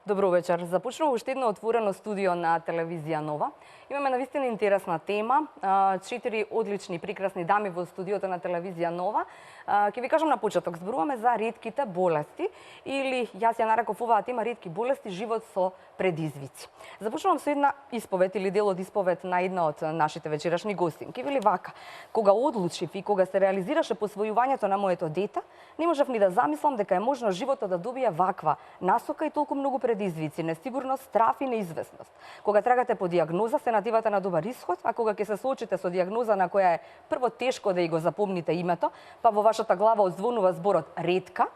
Добро вечер. Започнува уште едно отворено студио на телевизија Нова. Имаме навистина интересна тема. 4 одлични, прекрасни дами во студиото на телевизија Нова. Ќе ви кажам на почеток, зборуваме за ретките болести или јас ја нареков оваа тема ретки болести, живот со предизвици. Започнувам со една исповед или дел од исповед на една од нашите вечерашни гостинки. Вели вака: кога одлучив и кога се реализираше посвојувањето на моето дете, не можев ни да замислам дека е можно животот да добие ваква насока и толку многу предизвици, несигурност, страф и неизвестност. Кога трагате по диагноза, се надевате на добар исход, а кога ќе се соочите со диагноза на која е прво тешко да и го запомните името, па во вашата глава одзвонува зборот ретка,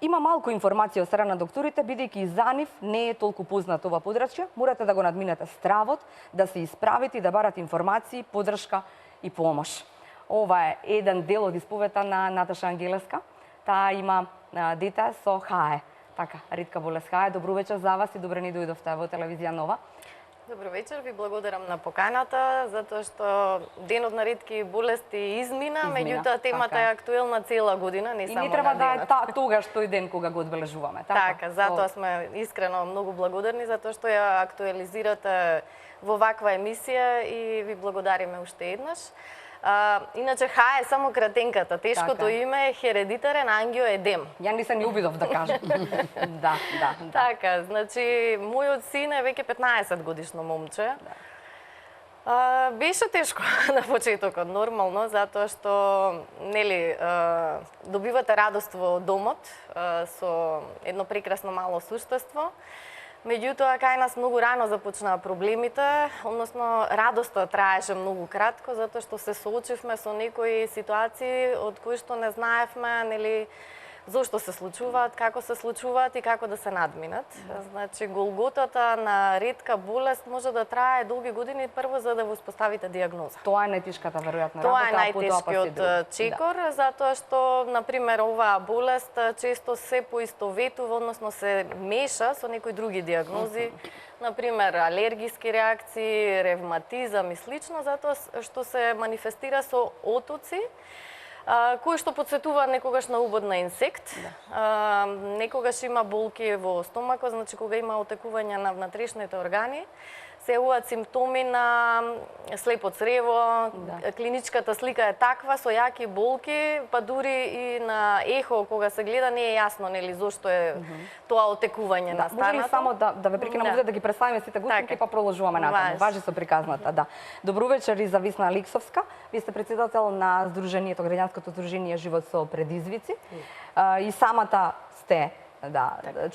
има малку информација од страна на докторите, бидејќи и за нив не е толку познато ова подрачје, морате да го надминете стравот, да се исправите и да барате информации, поддршка и помош. Ова е еден дел од исповета на Наташа Ангелеска. Таа има дете со ХАЕ. Така, ретка болест ХАЕ. Добро вечер за вас и добре ни дојдовте во телевизија Нова. Добро вечер, ви благодарам на поканата, затоа што денот на ретки болести измина, меѓутоа темата е актуелна цела година, не само на денот. И не треба да е тогаш тој ден кога го одбележуваме, така? Затоа сме искрено многу благодарни затоа што ја актуализирате во ваква емисија и ви благодариме уште еднаш. Иначе ХАЕ е само кратенката. Тешкото име е хередитарен ангиоедем. Ја не се ни обидов да кажам. Да. Така, значи, мојот син е веќе 15 годишно момче. Беше тешко на почетокот, нормално, затоа што, нели, добивате радост во домот со едно прекрасно мало суштество. Меѓутоа, кај нас многу рано започнаа проблемите, односно радоста траеше многу кратко, затоа што се соочивме со некои ситуации од кои што не знаевме, нели, зошто се случуваат, како се случуваат и како да се надминат. Значи, голготата на ретка болест може да трае долги години прво за да воспоставите диагноза. Тоа е најтешката веројатно работа. Тоа е најтешкиот чекор, затоа што, например, оваа болест често се поистоветува, односно се меша со некои други диагнози, например, алергиски реакции, ревматизам и слично, затоа што се манифестира со отоци, кои што подсетуваат некогаш на убод на инсект, некогаш има болки во стомакот, значи кога има отекување на внатрешните органи, се јавуваат симптоми на слепо црево, клиничката слика е таква, со јаки болки, па дури и на ехо кога се гледа не е јасно, нели, зошто е тоа отекување настанато. Може ли само да ве прекинам овде да ги представиме сите гостинки, па продолжуваме натаму. Важи со приказната, да. Добро вечер и за Весна Алексовска. Ви сте председател на Сдруженијето, граѓанското сдружение Живот со предизвици. И самата сте,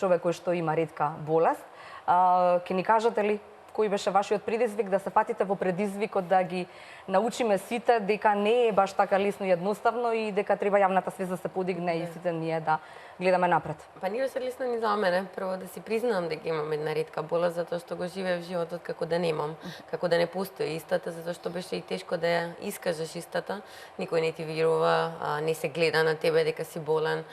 човек кој што има ретка болест. Ќе ни кажете ли кој беше вашиот предизвик, да се фатите во предизвикот да ги научиме сите дека не е баш така лесно и едноставно и дека треба јавната свест да се подигне и сите ние да гледаме напред? Па не беше лесно ни за мене, прво да си признам дека имам една ретка болест, затоа што го живеев животот како да немам, како да не постои истата, затоа што беше и тешко да ја искажеш истата. Никој не ти верува, не се гледа на тебе дека си болен,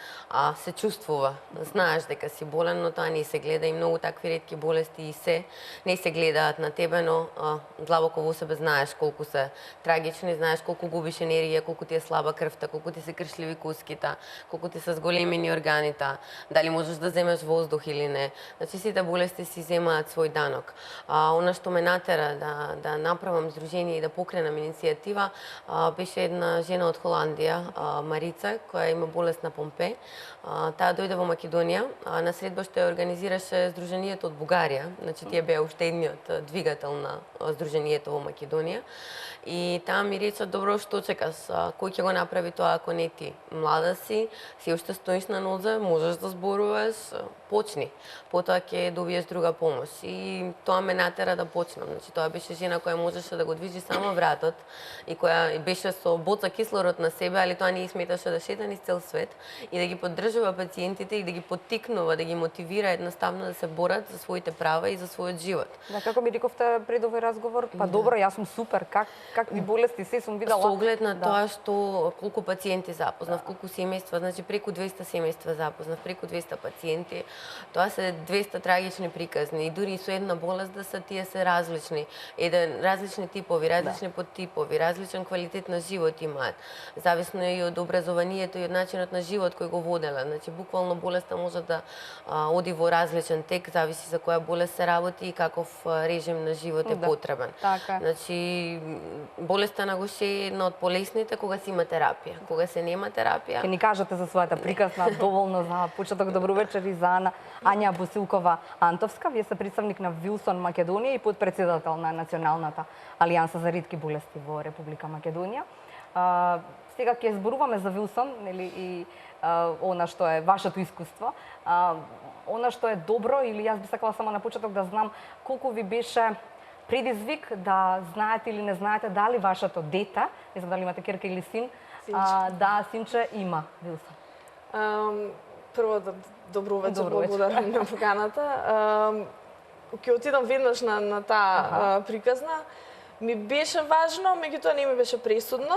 се чувствува, знаеш дека си болен, но тоа не се гледа и многу такви ретки болести и не се гледаат на тебе, но длабоко во себе знаеш колку се трагични, знаеш колку губиш енергија, колку ти е слаба крвта, колку ти се кршливи куските, колку ти се зголемени органите, дали можеш да земеш воздух или не. Значи сите болести си земаат свој данок. Она што ме натера да направам здружение и да покренам иницијатива беше една жена од Холандија, Марица, која има болест на Помпе. Таа дојде во Македонија, на средба што ја организираше Сдруженијето од Бугарија, значи тие беа уште едниот двигател на Сдруженијето во Македонија. И таа ми рече: добро, што чекаш, кој ќе го направи тоа ако не ти? Млада си уште стоиш на нозе, можеш да зборуваш, почни. Потоа ќе добиеш друга помош. И тоа ме натера да почнам. Значи тоа беше жена која можеше да го движи само вратот и која беше со боца кислород на себе, али тоа не сметаше да шета низ цел свет и да ги поддржува пациентите и да ги поттикнува, да ги мотивира едноставно да се борат за своите права и за својот живот. како ми рековте пред овој разговор, па добро, јас сум супер, какви болести се сум видела. Со оглед на тоа што колку пациенти запознав, колку семејства, значи преку 200 семејства запознав, преку 200 пациенти, тоа се 200 трагични приказни и дури со една болест да се тие се различни. Различни типови, различни подтипови, различен квалитет на живот имаат. Зависно и од образованието и од начинот на живот кој го воделе. Значи буквално болеста може да оди во различен тек, зависи за која болест се работи и каков режим на живот е потребен. Така. Значи болеста на гуше е една од полесните кога се има терапија. Кога се нема терапија, Ке ни кажете за својата приказна доволно за почеток. Добро вечер и за Ања Босилкова Антовска. Вие сте представник на Вилсон Македонија и подпредседател на Националната алијанса за ретки болести во Република Македонија. Сега ќе зборуваме за Вилсон, нели, и она што е вашето искуство. Она што е добро, или јас би сакала само на почеток да знам колку ви беше предизвик да знаете или не знаете дали вашето дете, не знам дали имате керка или син, синче има Вилсон. Прво, добро вечер, благодарам на поканата. Ќе отидам веднаш на таа приказна. Ми беше важно, меѓутоа не ми беше пресудно,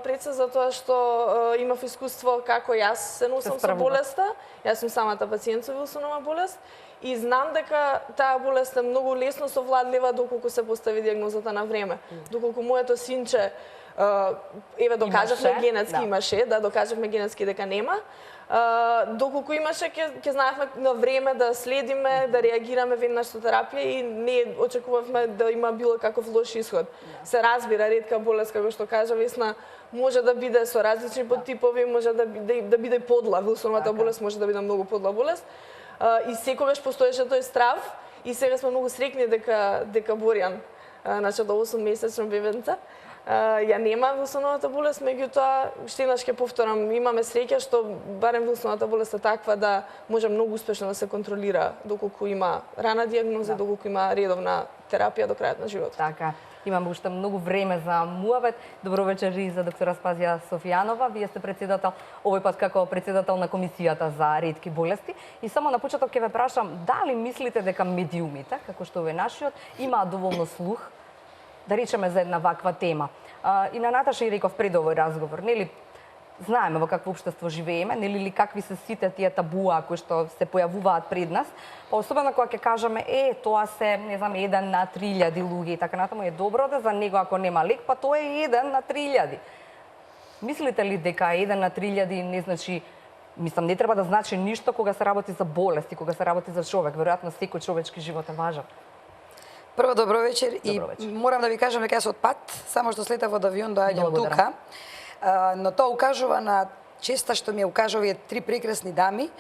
пред се затоа што имав искуство како јас се носам со болеста. Јас сум самата пациент со Вилсонова болест и знам дека таа болест е многу лесно совладлива доколку се постави дијагнозата на време. Доколку моето синче докажавме генетски имаше, докажавме генетски дека нема. Доколку имаше, ќе знаевме на време да следиме, да реагираме веднаш со терапија и не очекувавме да има било каков лош исход. Се разбира, ретка болест, како што кажа Весна, може да биде со различни подтипови, може да биде подла. Вилсоновата болест може да биде многу подла болест. И секогаш постоеше тој страв и сега сме многу среќни дека Боријан, значи до 8 месечно бебенце, ја нема Вилсоновата болест, меѓутоа штенаш ќе повторам, имаме среќа што барем Вилсоновата болест е таква да може многу успешно да се контролира доколку има рана дијагноза, доколку има редовна терапија до крајот на животот. Така. Имаме уште многу време за муавет. Добро вечер и за доктора Спазија Софијанова. Вие сте председател, овој пат како председател на Комисијата за ретки болести. И само на почеток ќе ве прашам, дали мислите дека медиумите, како што е нашиот, имаат доволно слух, да речеме за една ваква тема? И на Наташа и реков пред овој разговор, нели, знаеме во какво општество живееме, нели ли какви се сите тие табуа кои што се појавуваат пред нас, па особено кога ќе кажеме тоа се, не знам, 1 на 3000 луѓе и така натаму, е добро да за него ако нема лек, па тоа е 1 на 3000. Мислите ли дека 1 на 3000 не значи, мислам, не треба да значи ништо кога се работи за болести, кога се работи за човек, веројатно секој човечки живот е важен. Прво, добро вечер. И морам да ви кажам дека јас од пат, само што слетав од авион доаѓам тука, но тоа укажува на честа што ми укажа овие 3 прекрасни дами,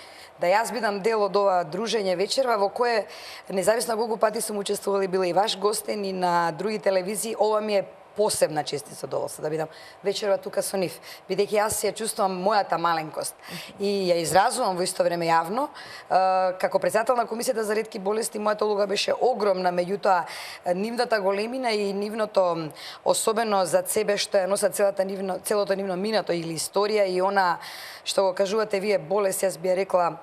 да јас бидам дел од ова дружење вечерва во кое независно колку пати сум учествувала и била и ваш гостен и на други телевизии, ова ми е посебна чест и задоволство да бидам вечерва тука со нив, бидејќи јас ја чувствувам мојата маленкост и ја изразувам во исто време јавно. Како председател на Комисијата за ретки болести, мојата улога беше огромна, меѓутоа нивната големина и нивното особено за себе што ја носат целото нивно минато или историја и она што го кажувате вие болест, јас би ја рекла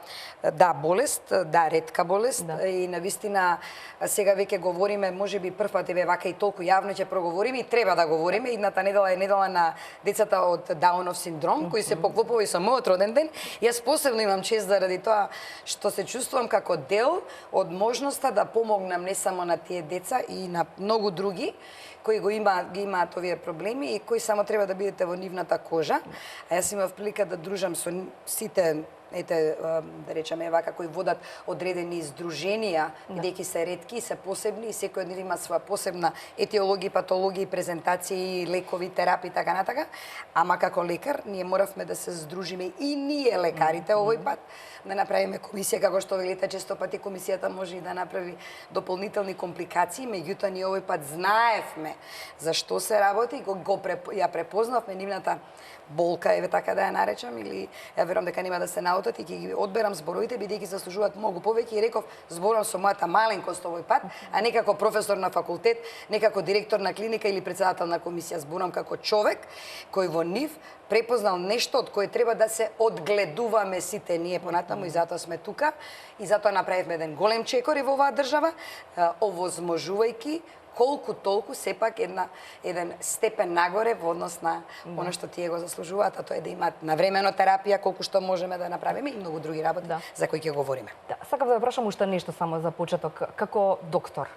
болест, ретка болест и навистина сега веќе говориме, можеби прв пат вака и толку јавно ќе проговориме и треба да говориме. Идната недела е недела на децата од Даунов синдром, кои се поклопува и со мојот роден ден. Јас посебно имам чест заради тоа што се чувствувам како дел од можноста да помогнам не само на тие деца и на многу други кои ги имаат овие проблеми и кои само треба да бидете во нивната кожа. А јас имав прилика да дружам со сите да речеме вака, кои водат одредени издруженија, бидејќи се ретки и се посебни и секој од нив има своја посебна етиологија, патологија, презентации, лекови, терапии, така натака. Ама како лекар, ние моравме да се здружиме и ние лекарите овој пат, да направиме комисија, како што велите, често пати комисијата може и да направи дополнителни компликации, меѓутоа ние овој пат знаевме за што се работи, ја препознавме нивната болка, така да ја наречам, или ја верувам дека нема да се наоѓа наутот и ќе ги одберам зборовите бидејќи заслужуваат многу повеќе и реков зборам со мојата маленкост овој пат, а не како професор на факултет, не како директор на клиника или председател на комисија, зборам како човек кој во нив препознал нешто од кое треба да се одгледуваме сите ние понатаму и затоа сме тука и затоа направивме еден голем чекор и во оваа држава, овозможувајќи колку толку сепак еден степен нагоре во однос на оно што тие го заслужуваат, а тоа е да имаат навремено терапија, колку што можеме да направиме и многу други работи за кои ќе говориме. Да, сакав да ве прашам уште нешто само за почеток. Како доктор,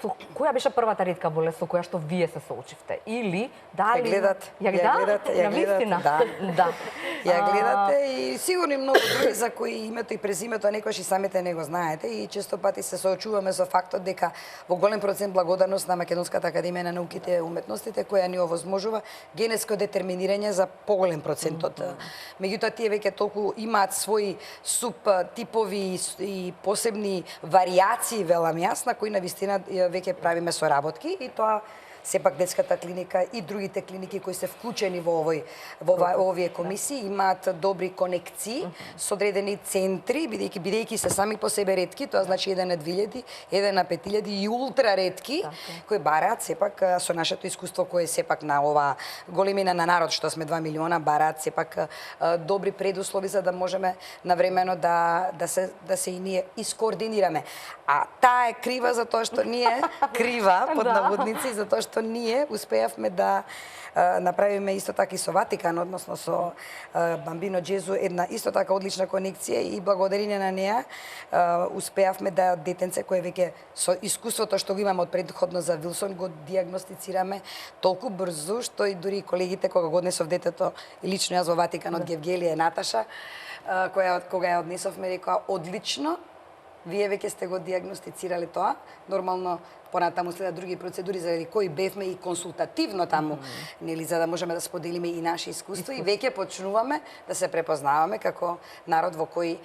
со која беше првата ретка болест со која што вие се соочивте? Или дали Ја гледате, да. Ја гледате и сигурно многу други за кои името и презимето, а некојаш и самите не го знаете и често пати се соочуваме со фактот дека во голем процент благодарност на Македонската академија на науките и уметностите која ни овозможува генетско детерминирање за поголем процентот. Меѓутоа тие веќе толку имаат своји субтипови и посебни варијации, велам јас, на кои навистина веќе правиме соработки и тоа сепак детската клиника и другите клиники кои се вклучени во овие комисии имаат добри конекции со одредени центри, бидејќи се сами по себе ретки, тоа значи 1 на 2000, 1 на 5000 и ултра ретки, кои бараат сепак со нашето искуство кое сепак на оваа големина на народ што сме 2 милиона бараат сепак добри предуслови за да можеме навремено да се и ние искоординираме. А таа е крива за тоа што ние крива под наводници за тоа што ние успеавме да направиме исто така и со Ватикан, односно со Бамбино Џезу, една исто така одлична конекција и благодарение на неа успеавме да детенце кое веќе со искуството што го имаме од предходно за Вилсон го диагностицираме толку брзо што и дури колегите кога го однесов детето и лично јас во Ватикан од Гевгелија и Наташа, кога ја однесовме рекоа одлично, вие веќе сте го диагностицирали тоа, нормално понатаму следат други процедури заради кои бевме и консултативно таму, нели за да можеме да споделиме и наши искуства и веќе почнуваме да се препознаваме како народ во кој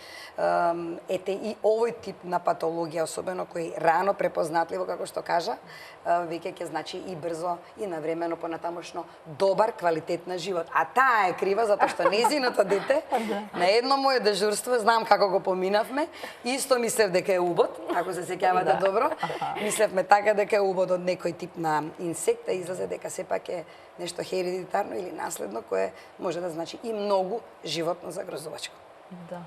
ете и овој тип на патологија, особено кој рано препознатливо како што кажа, веќе ќе значи и брзо и навремено понатамошно добар квалитет на живот. А таа е крива затоа што незиното дете на едно мое дежурство, знам како го поминавме, исто мислев дека е убод, ако се сеќавате добро. Мислевме така дека е убод од некој тип на инсекта, излезе дека сепак е нешто хередитарно или наследно кое може да значи и многу животно загрозувачко. Да.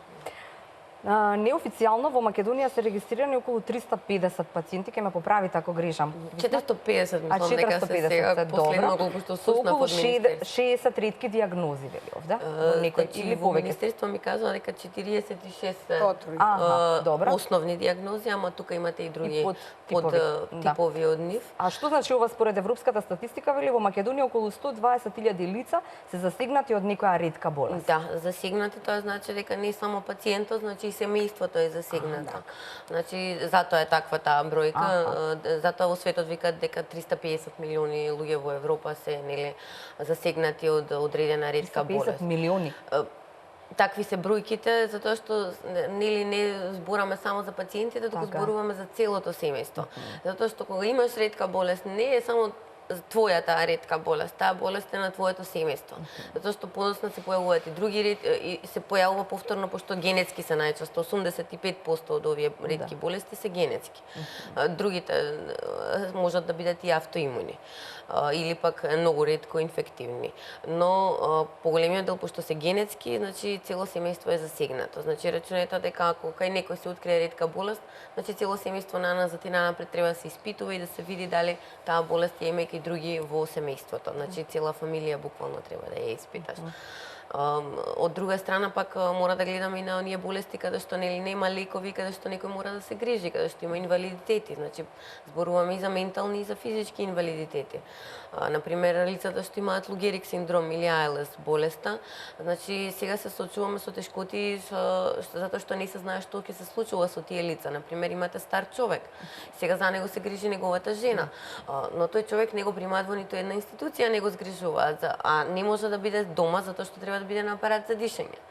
Неофицијално во Македонија се регистрирани околу 350 пациенти, ке ме поправите ако грешам. 450 мислам дека се 450 сега последно добро. колку што Со слушнав околу од министерството. 60 ретки диагнози вели овде. Или Во повеќе. министерство ми кажува дека 46 добро. основни диагнози, ама тука имате и други И типови од нив. А што значи ова според европската статистика вели во Македонија околу 120.000 лица се засегнати од некоја ретка болест? Да, засегнати тоа значи дека не само пациентот, значи и семејството е засегнато. Значи затоа е таква таа бројка, затоа во светот викаат дека 350 милиони луѓе во Европа се нели засегнати од одредена ретка болест. 350 милиони. Такви се бројките затоа што нели не збораме само за пациентите, туку зборуваме за целото семејство. Затоа што кога имаш ретка болест не е само твојата ретка болест, таа болест е на твоето семејство. Затоа што подоцна се појавуваат и други и се појавува повторно пошто генетски се најчесто 85% од овие ретки болести се генетски. Другите можат да бидат и автоимуни или пак многу ретко инфективни. Но поголемиот дел пошто се генетски, значи цело семејство е засегнато. Значи рачунете дека ако кај некој се открие ретка болест, значи цело семејство назад и напред треба да се испитува и да се види дали таа болест ја има и други во семејството. Значи цела фамилија буквално треба да ја испиташ. Од друга страна пак мора да гледаме и на оние болести каде што нели нема лекови, каде што некој мора да се грижи, каде што има инвалидитети, значи зборуваме и за ментални и за физички инвалидитети. Например, лицата што имаат Лу Гериг синдром или ALS болеста, значи сега се соочуваме со тешкоти затоа што не се знае што ќе се случува со тие лица. Например, имате стар човек. Сега за него се грижи неговата жена, но тој човек не го примаат во ниту една институција, не го згрижуваат, а не може да биде дома затоа што треба да биде на апарат за дишење.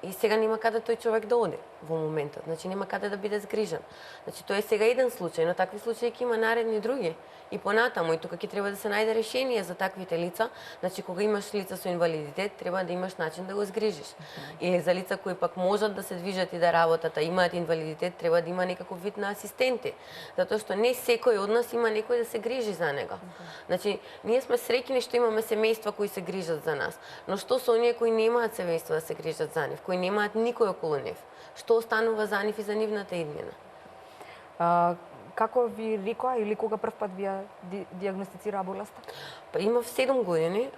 И сега нема каде тој човек да оди во моментот. Значи нема каде да биде згрижен. Значи тоа е сега еден случај, но такви случаи ќе има наредни други. И понатаму, и тука ќе треба да се најде решение за таквите лица. Значи кога имаш лица со инвалидитет, треба да имаш начин да го згрижиш. Или за лица кои пак можат да се движат и да работат, а имаат инвалидитет, треба да има некаков вид на асистенти. Затоа што не секој од нас има некој да се грижи за него. Значи, ние сме среќни што имаме семејства кои се грижат за нас. Но што со оние кои немаат семејства да се грижат за нив, кои немаат никој околу нив? Што останува за нив и за нивната иднина? Како ви рекоа или кога прв пат ви диагностицираа болеста? Па имав 7 години.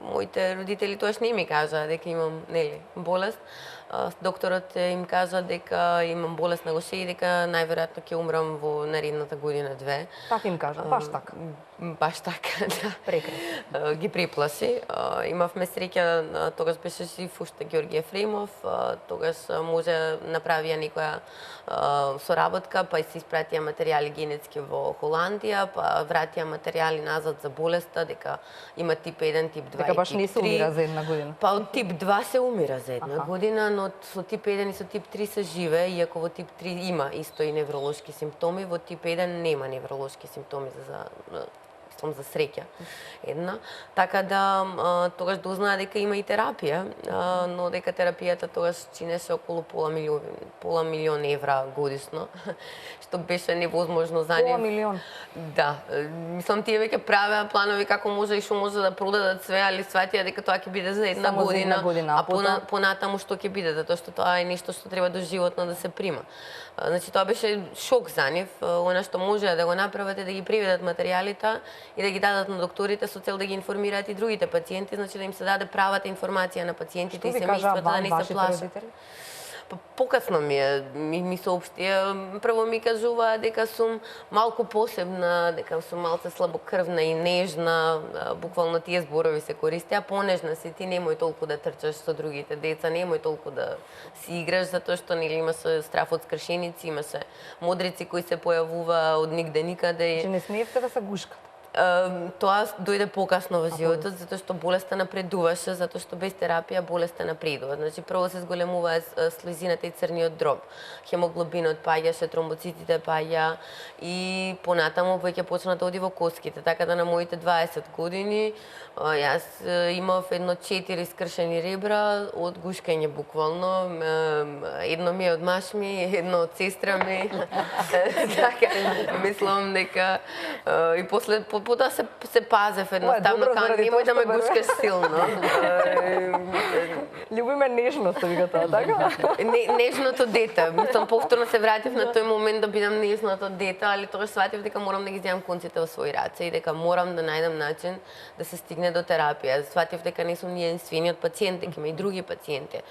Моите родители тоаш не ми кажаа дека имам, нели, болест. Докторот им кажа дека имам болест на гуше и дека најверојатно ќе умрам во наредната година-две. Така им кажа, баш така. Баш така, да. Прекрасно. Ги приплаши. Имавме среќа, тогаш беше жив уште Ѓорѓе Ефремов, тогаш може направија некоја соработка, па и се испратија материјали генетски во Холандија, па вратија материјали назад за болеста, дека има тип 1, тип 2 дека и баш тип 3. не се умира за една година. Па од тип 2 се умира за една година, но со тип 1 и со тип 3 се живее, иако во тип 3 има исто и невролошки симптоми, во тип 1 нема невролошки симптоми за среќа една. Така да тогаш дознаа дека има и терапија, но дека терапијата тогаш чинеше околу пола милион евра годишно, што беше невозможно за нив. Пола милион? Да. Мислам, тие веќе правеа планови како може и што може да продадат све, али сватија дека тоа ќе биде за една Само за една година, а понатаму што ќе биде, затоа што тоа е нешто што треба доживотно да се прима. Значи тоа беше шок за нив, она што можеа да го направат е да ги преведат материјалите и да ги дадат на докторите со цел да ги информираат и другите пациенти, значи да им се даде правата информација на пациентите и семејствата да не се плашат. Покасно ми соопштија, прво ми кажуваа дека сум малку посебна, дека сум малце слабокрвна и нежна, буквално тие зборови се користеа, понежна си ти, немој толку да трчаш со другите деца, немој толку да си играш, затоа што нели имаше страф од скршеници, имаше модрици кои се појавува од нигде никаде. Че не смеевте да се гушкат? Тоа дојде покасно во животот, затоа што болеста напредуваше, затоа што без терапија болеста напредува. Значи прво се зголемува слезината и црниот дроб. Хемоглобинот паѓаше, тромбоцитите паѓа и понатаму веќе почна да оди во коските. Така да на моите 20 години јас имав едно 4 скршени ребра од гушкање буквално. Едно ми е од маш ми, едно од сестра ми. Така, мислам дека и после потоа се пазев едноставно, кај немој да ме гушкаш силно. Љубиме нежност, вика тоа, така? Нежното дете. Мислам, повторно се вратив на тој момент да бидам нежното дете, али тогаш сватив дека морам да ги земам конците во своји раце и дека морам да најдам начин да се стигне до терапија. Сватив дека не сум ни единствениот пациент, дека има и други пациенти.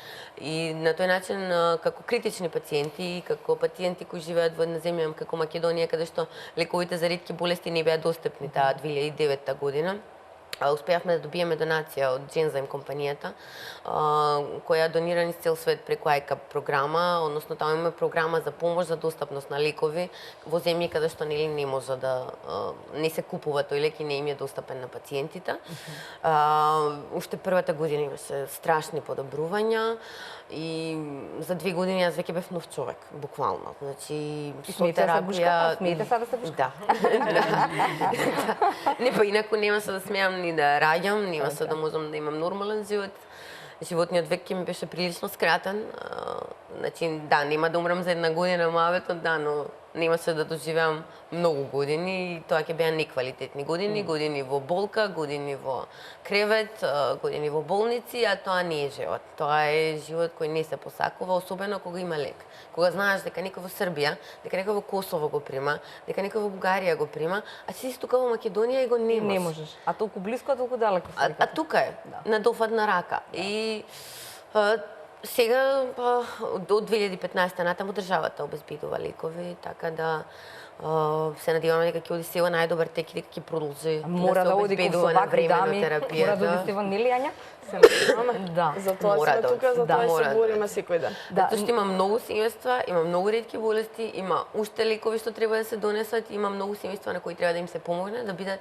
И на тој начин, како критични пациенти, како пациенти кои живеат во една земја како Македонија, каде што лековите за ретки болести не беа достапни таа 2009 година, успеавме да добиеме донација од Genzyme компанијата, која донира низ цел свет преку ICAP програма, односно таму имаме програма за помош за достапност на лекови во земји каде што нели не може да не се купува тој лек и не им е достапен на пациентите. Уште првата година имаше страшни подобрувања и за 2 години јас веќе бев нов човек, буквално. Значи, со терапија... Смеете се да се гушкат? Да. Не, па инаку нема се да смеам ни да раѓам, нема се да можам да имам нормален живот. Животниот век ми беше прилично скратен. Значи, да, нема да умрам за една година мавето, да, но немаше да доживеам многу години и тоа ќе беа неквалитетни години, години во болка, години во кревет, години во болници, а тоа не е живот. Тоа е живот кој не се посакува, особено кога има лек. Кога знаеш дека некој во Србија, дека некој во Косово го прима, дека некој во Бугарија го прима, а си тука во Македонија и го немаш. Не можеш. А толку близко, а толку далеко. А тука е, на дофатна рака. И сега, од 2015 натаму државата обезбедува лекови, така да се надеваме дека ќе оди сева најдобар тек и дека ќе продолжи да се обезбедува на време на терапијата. Мора да оди сева, нели Јања? Да. Затоа сме тука, затоа се бориме секој ден. Затоа што има многу семејства, има многу ретки болести, има уште лекови што треба да се донесат, има многу семејства на кои треба да им се помогне да бидат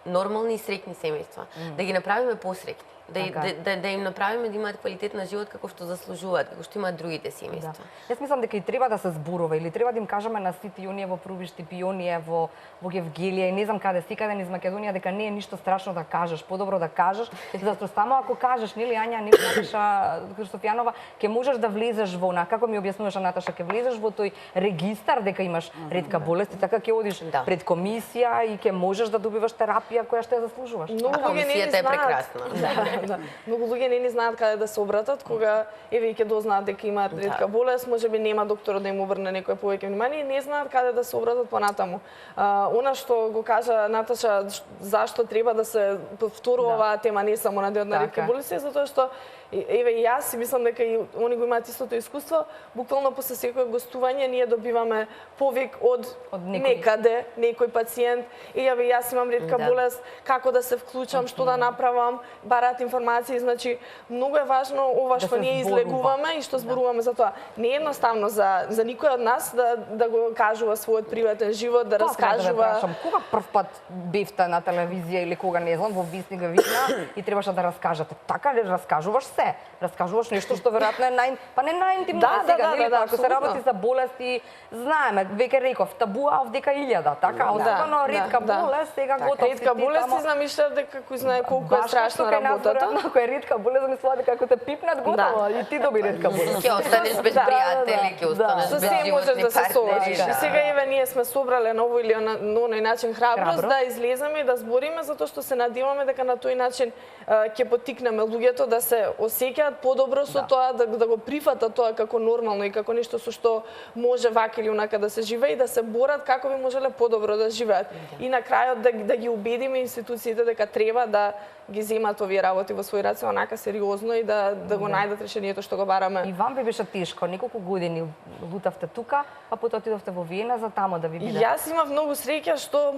нормални и среќни семејства, да ги направиме посреќни. да им направиме да имаат квалитет на живот како што заслужуваат, како што имаат другите семејства. Јас мислам дека и треба да се зборува или треба да им кажеме на сите оние во Прубишти, Пионија, во Гевгелија и не знам каде секаде низ Македонија дека не е ништо страшно да кажеш, подобро да кажеш, затоа само ако кажеш, нели Ања, нели Наташа Христофјанова, ќе можеш да влезеш во како ми објаснуваше Наташа, ќе влезеш во тој регистар дека имаш ретка болест и така ќе одиш пред комисија и ќе можеш да добиваш терапија која што ја заслужуваш. Комисијата е прекрасна. Многу луѓе не знаат каде да се обратат кога еве ќе дознаат дека имаат ретка болест, можеби нема докторот да им обрне некој повеќе внимание и не знаат каде да се обратат понатаму. Она што го кажа Наташа, зашто треба да се повторува оваа тема не само на денот на ретки болести, затоа што еве и јас мислам дека и они го имаат истото искуство, буквално после секое гостување ние добиваме повик од некаде, некој пациент, еве јас имам ретка болест, како да се вклучам, што да направам, бараат информации, значи многу е важно ова што ние излегуваме и што зборуваме за тоа. Не е едноставно за никој од нас да го кажува својот приватен живот, да раскажува. Кога првпат бевте на телевизија или кога не знам во Висник висна и требаше да раскажете? Така ли раскажуваш се? Раскажуваш нешто што веројатно е не најинтимно сега, нели? Ако се работи за болести, знаеме, веќе реков, табуа дека 1000, така? Особено ретка болест, сега готов. Ретка болест ти замислав дека кој знае колку е страшна работата. Ако е ретка болест, замислува дека ако те пипнат готово и ти доби ретка болест. Ќе останеш без пријатели, ќе останеш без животни партнери. И сега еве ние сме собрале на овој или на оној начин храброст да излеземе и да збориме затоа што се надеваме дека на тој начин ќе поттикнеме луѓето да се осеќаат подобро со тоа, да го прифатат тоа како нормално и како нешто со што може вака или онака да се живее и да се борат како би можеле подобро да живеат. И на крајот да ги убедиме институциите дека треба да ги земат овие работи во свој раце онака сериозно и да го најдат решението што го бараме. И вам би беше тешко, неколку години лутавте тука, па потоа отидовте во Виена за тамо да ви биде. Јас имав многу среќа што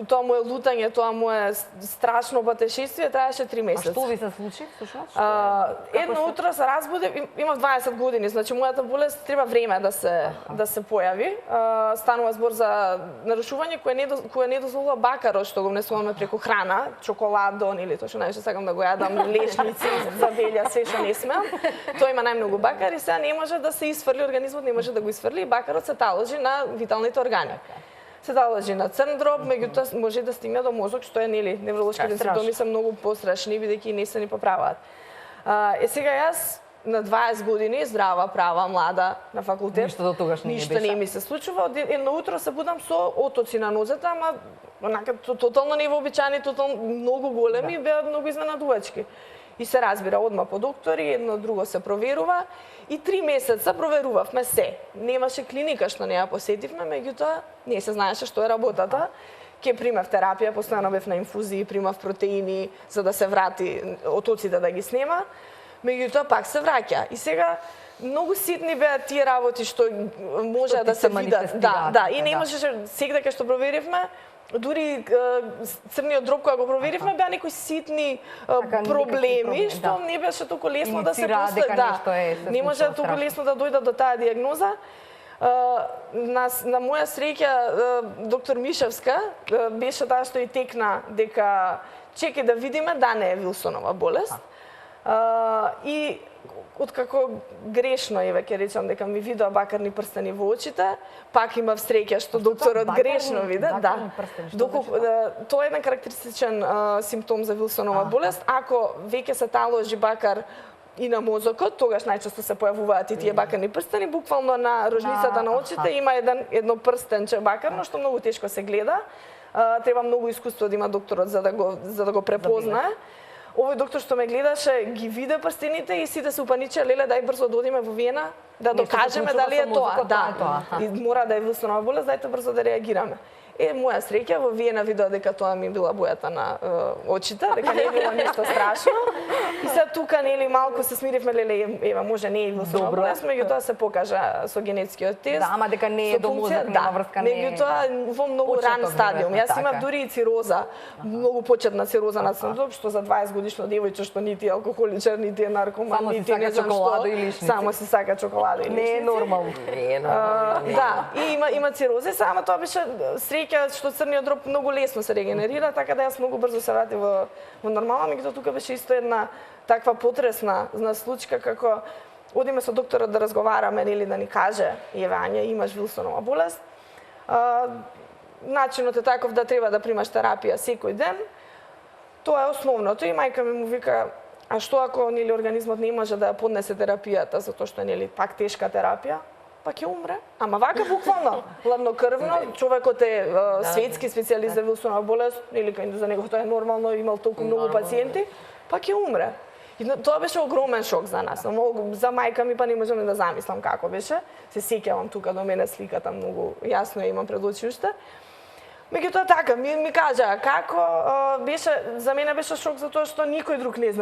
тоа мое лутање, тоа мое страшно патешествие траеше 3 месеци. А што ви се случи всушност? Едно утро се разбудев, имав 20 години, значи мојата болест треба време да се појави. Станува збор за нарушување кое не дозволува бакарот што го внесуваме преку храна, чоколадон или тоа што најше сакам да го јадам, лешници, забелја, се што не смеам. Тоа има најмногу бакар и сега не може да се исфрли, организмот не може да го исфрли и бакарот се таложи на виталните органи. Се таложи на црн дроб, меѓутоа може да стигне до мозок, што е нели невролошките симптоми се многу пострашни бидејќи не се ни поправаат. Сега јас на 20 години, здрава, права, млада, на факултет. Ништо до тогаш не беше. Ништо не ми се случува. Едно утро се будам со отоци на нозете, ама онака тотално невообичаени, тотално многу големи, беа многу изненадувачки. И се разбира одма по доктори, едно друго се проверува и 3 месеца проверувавме се. Немаше клиника што не ја посетивме, меѓутоа не се знаеше што е работата. Ке примав терапија, постојано бев на инфузии, примав протеини за да се врати отоците да ги снема. Меѓутоа пак се враќа. И сега многу ситни беа тие работи што може да се видат. Да, и не можеше секако што проверивме, дури црниот дроб кога го проверивме беа некои ситни проблеми што не беше толку лесно да се постави. Не може толку лесно да дојдат до таа диагноза. На моја среќа доктор Мишевска беше таа што и текна дека чекај да видиме да не е Вилсонова болест. И откако грешно еве ќе речам дека ми видоа бакарни прстени во очите, пак имав среќа што докторот грешно виде, тоа е еден карактеристичен симптом за Вилсонова болест. Ако веќе се таложи бакар и на мозокот, тогаш најчесто се појавуваат и тие бакарни прстени, буквално на рожницата на очите има едно прстенче бакарно што многу тешко се гледа. Треба многу искуство да има докторот за да го препознае. Овој доктор што ме гледаше ги виде прстените и сите се упаничаа, леле дај брзо да одиме во Виена да докажеме дали е тоа. И мора да е Вилсонова болест, дајте брзо да реагираме. Моја среќа во Виена видоа дека тоа ми била бојата на очите, дека не било ништо страшно. И се тука нели малку се смиривме, леле ева може не е Вилсонова болест, меѓутоа се покажа со генетскиот тест. Да, ама дека не е до мозок, нема врска не. Меѓутоа во многу ран стадиум. Јас имав дури и цироза, многу почетна цироза на црн дроб, што за 20 годишно девојче што нити е алкохоличар, нити е наркоман, нити не знам што. Само си сака чоколада и лишници. Не е нормално. Да, и има цироза, само тоа беше среќа веќе што црниот дроб многу лесно се регенерира, така да јас многу брзо се вратив во нормално, меѓутоа тука беше исто една таква потресна случка како одиме со докторот да разговараме или да ни каже еве Ања имаш Вилсонова болест. Начинот е таков да треба да примаш терапија секој ден. Тоа е основното и мајка ми му вика а што ако нели организмот не може да ја поднесе терапијата затоа што нели пак тешка терапија, па ќе умре. Ама вака буквално, ладнокрвно, човекот е светски специјалист за Вилсонова болест, или кај за него тоа е нормално, имал толку многу пациенти, па ќе умре. И тоа беше огромен шок за нас. За мајка ми па не можам да замислам како беше. Се сеќавам тука до мене сликата многу јасно ја имам пред очи уште. Меѓутоа така, ми кажа како беше, за мене беше шок затоа што никој друг не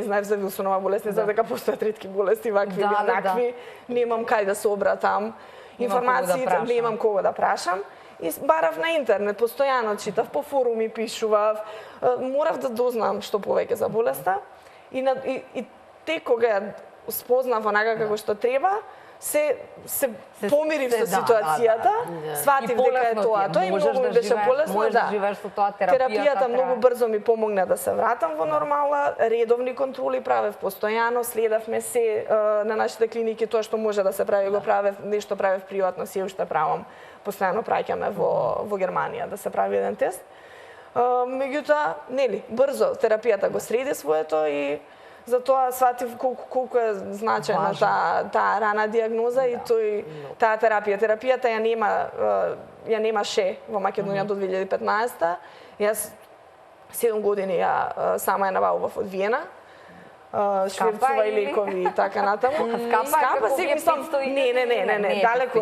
знае за Вилсонова болест, не знае дека постојат ретки болести, вакви или онакви, немам кај да се обратам, информациите немам кого да прашам. И барав на интернет, постојано читав, по форуми пишував, морав да дознам што повеќе за болеста. И те кога ја спознав онака како што треба, се помирив со ситуацијата, сватив дека е тоа. Тоа и многу ми беше полесно, да. Терапијата многу брзо ми помогна да се вратам во нормала, редовни контроли правев постојано, следавме се на нашите клиники, тоа што може да се прави го правев, нешто правев приватно, се уште правам. Постојано праќаме во Германија да се прави еден тест. Меѓутоа, нели, брзо терапијата го среди своето и затоа сватив колку е значајна таа рана диагноза и таа терапија. Терапијата ја немаше во Македонија до 2015. Јас 7 години сама ја набавував од Виена. Швепцова и лекови и така натаму. Скапа си мислам, не, далеко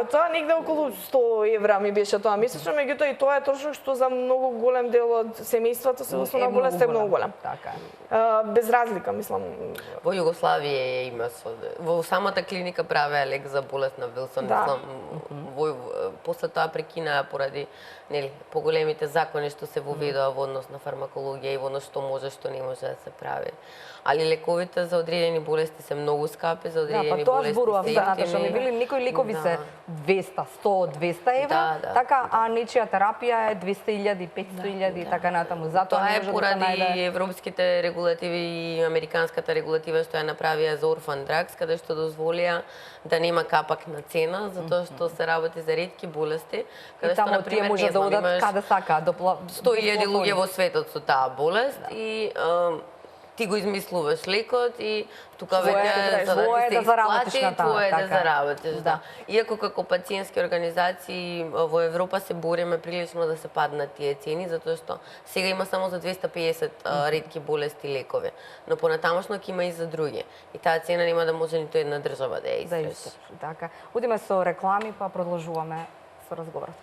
од тоа, негде околу 100 евра ми беше тоа месечно, меѓутоа и тоа е трошок што за многу голем дел од семејството со Вилсонова болест е многу голем. Без разлика, мислам. Во Југославија има во самата клиника правеа лек за болест на Вилсон, мислам. После тоа прекинаа поради нели поголемите закони што се воведоа во однос на фармакологија и во однос што може, што не може да се прави. Али лековите за одредени болести се многу скапи, за одредени болести. Да, па тоа зборував за Наташа, ми били некои лекови се 200, 100, 200 евра, така, а нечија терапија е 200.000, 500.000 и така натаму. Затоа тоа е поради европските регулативи и американската регулатива што ја направија за Orphan Drugs, каде што дозволија да нема капак на цена, затоа што се работи за ретки болести, каде што на пример може да одат каде сака, до 100.000 луѓе во светот со таа болест и ти го измислуваш лекот и тука веќе за да ти се исплати, твое да заработиш, да. Иако како пациентски организации во Европа се бориме прилично да се паднат тие цени, затоа што сега има само за 250 ретки болести лекови, но понатамошно ќе има и за други. И таа цена нема да може ниту една држава да ја издржи. Така. Одиме со реклами, па продолжуваме со разговорот.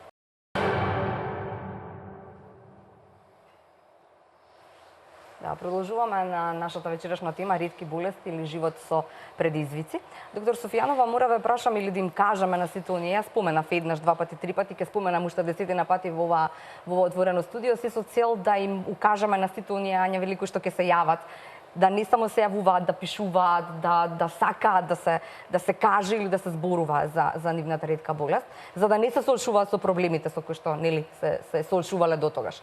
Да, продолжуваме на нашата вечерашна тема ретки болести или живот со предизвици. Доктор Софијанова, мора ве прашам или да им кажеме на сите оние, јас споменав еднаш, два пати, три пати, ќе споменам уште 10 пати во отворено студио, се со цел да им укажеме на сите оние Ања Велико што ќе се јават, да не само се јавуваат, да пишуваат, да сакаат да се каже или да се зборува за нивната ретка болест, за да не се соочуваат со проблемите со кои што нели се соочувале до тогаш.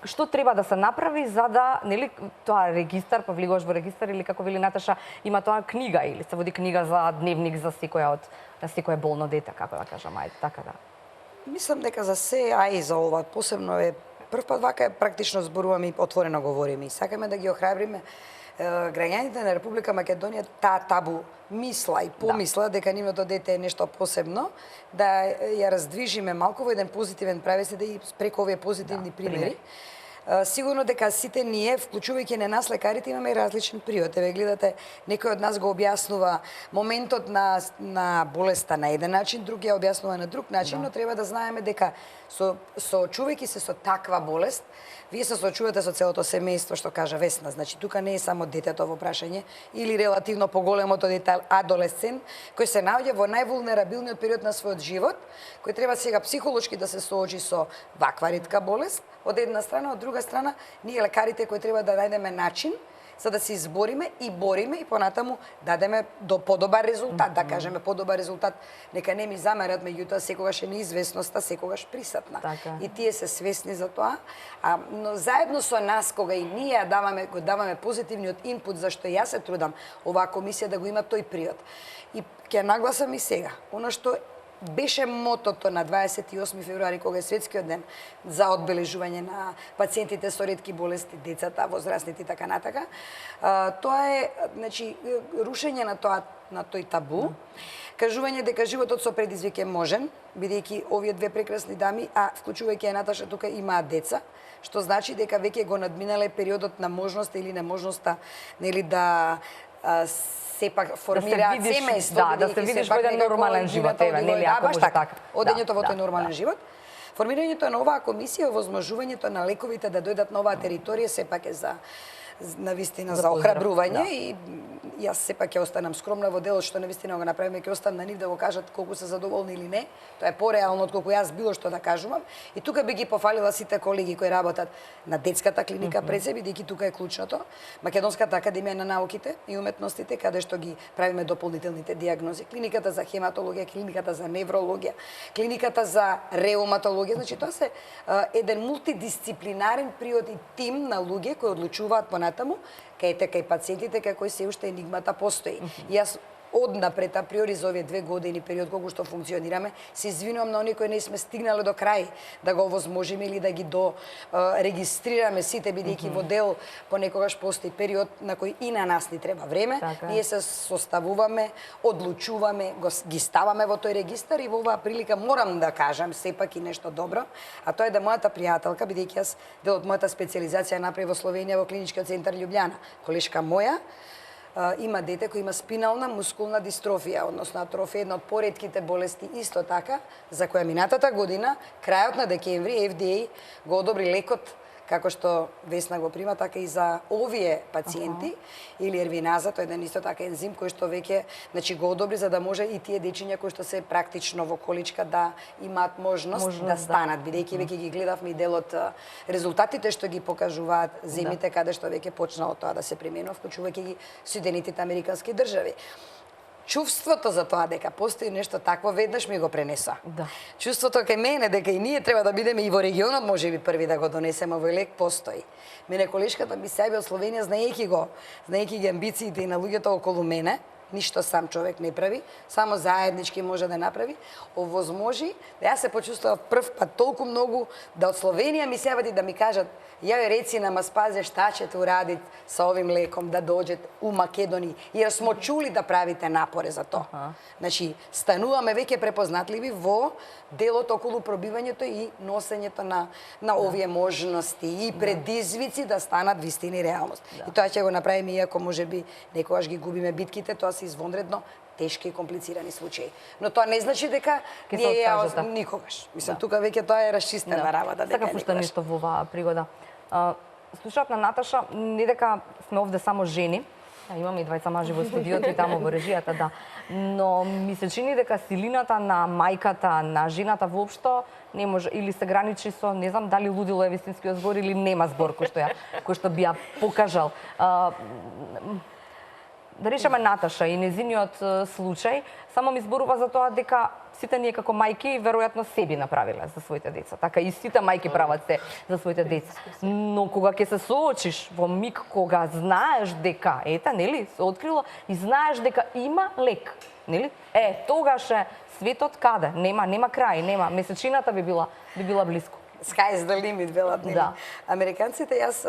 Што треба да се направи за да нели тоа регистар, па влегуваш во регистар или како вели Наташа, има тоа книга или се води книга за дневник за секое болно дете, како да кажам, ајде така да. Мислам дека за се, а и за ова посебно е прв пат вака практично зборуваме и отворено говориме и сакаме да ги охрабриме граѓаните на Република Македонија таа табу мисла и помисла дека нивното дете е нешто посебно, да ја раздвижиме малку во еден позитивен правец да и преку овие позитивни примери. Сигурно дека сите ние, вклучувајќи на нас лекарите, имаме различен приод. Еве гледате, некој од нас го објаснува моментот на болеста на еден начин, друг ја објаснува на друг начин, но треба да знаеме дека соочувајќи се со таква болест, вие се соочувате со целото семејство, што кажа Весна. Значи, тука не е само детето во прашање, или релативно поголемото дете, адолесцент, кој се наоѓа во највулнерабилниот период на својот живот, кој треба сега психолошки да се соочи со ваква ретка болест, од една страна, од друга страна, ние лекарите кои треба да најдеме начин за да се избориме и бориме и понатаму дадеме до подобар резултат, да кажеме подобар резултат. Нека не ми замерат, меѓутоа секогаш е неизвестноста, секогаш присутна. Така. И тие се свесни за тоа, но заедно со нас кога и ние го даваме позитивниот инпут зашто јас се трудам оваа комисија да го има тој приод. И ќе нагласам и сега, она што беше мотото на 28 февруари, кога е светскиот ден за одбележување на пациентите со ретки болести, децата, возрастните и така натака. Тоа е, значи, рушење на тој табу, кажување дека животот со предизвик е можен, бидејќи овие две прекрасни дами, вклучувајќи ја Наташа тука, имаат деца, што значи дека веќе го надминале периодот на можноста или неможноста, нели, да сепак формираат семејство, да се видиш во еден нормален живот, нели, ако може така. Одењето во тој нормален живот. Формирањето на оваа комисија, овозможувањето на лековите да дојдат на оваа територија сепак е за навистина за охрабрување и јас сепак ќе останам скромна во делот што навистина го направиме, ќе оставам на нив да го кажат колку се задоволни или не. Тоа е пореално од колку јас било што да кажувам. И тука би ги пофалила сите колеги кои работат на детската клиника пред се, бидејќи тука е клучното. Македонската академија на науките и уметностите, каде што ги правиме дополнителните дијагнози. Клиниката за хематологија, клиниката за неврологија, клиниката за реуматологија. Значи тоа се еден мултидисциплинарен приод и тим на луѓе кои одлучуваат понатаму, кај пациентите, кај кои се уште енигмата постои. И јас однапред априори за овие 2 години период колку што функционираме, се извинувам на оние кои не сме стигнале до крај да го овозможиме или да ги регистрираме сите, бидејќи во дел понекогаш постои период на кој и на нас ни треба време. Ние се составуваме, одлучуваме, ги ставаме во тој регистар и во оваа прилика морам да кажам сепак и нешто добро, а тоа е да мојата пријателка, бидејќи јас дел од мојата специјализација направи во Словенија во Клиничкиот центар Љубљана, колешка моја, има дете кој има спинална мускулна дистрофија, односно атрофија, една од поретките болести исто така, за која минатата година, крајот на декември, FDA го одобри лекот како што Весна го прима, така и за овие пациенти, или ервиназа, тоа е еден исто така ензим кој што веќе, значи, го одобри за да може и тие дечиња кои што се практично во количка да имаат можност да станат, бидејќи веќе ги гледавме и дел од резултатите што ги покажуваат земјите каде што веќе почнало тоа да се применува, вклучувајќи ги Соединетите американски држави. Чувството за тоа дека постои нешто такво веднаш ми го пренеса. Чувството кај мене дека и ние треба да бидеме и во регионот можеби први да го донесеме овој лек постои. Мене колешката ми се од Словенија, знаејќи ги амбициите и на луѓето околу мене, ништо сам човек не прави, само заеднички може да направи, овозможи да јас се почувствував прв пат толку многу да од Словенија ми се јават и да ми кажат: "Ја реци нам, спазе шта ќе уради со овим леком да доđет у Македонија, jer смо чули да правите напоре за тоа." Значи, стануваме веќе препознатливи во делот околу пробивањето и носењето на овие можности и предизвици да станат вистини реалност. И тоа ќе го направиме, иако можеби некогаш ги губиме битките, тоа се извонредно тешки и комплицирани случаи. Но тоа не значи дека ние никогаш. Мислам, тука веќе тоа е расчистена работа. Сакам уште нешто во оваа пригода. Слушаат на Наташа, не дека сме овде само жени, имаме и двајца мажи во студиото и таму во режијата, да. Но ми се чини дека силината на мајката, на жената воопшто не може, или се граничи со, не знам дали лудило е вистинскиот збор или нема збор кој што би ја покажал. Да речеме Наташа и незиниот случај, само ми зборува за тоа дека сите ние како мајки веројатно себе направиле за своите деца. Така и сите мајки прават се за своите деца. Но кога ќе се соочиш во миг кога знаеш дека, нели, се открило и знаеш дека има лек, нели? Тогаш е светот каде? Нема крај, нема. Месечината би била близко. Sky is the limit, велат, нели? Американците, јас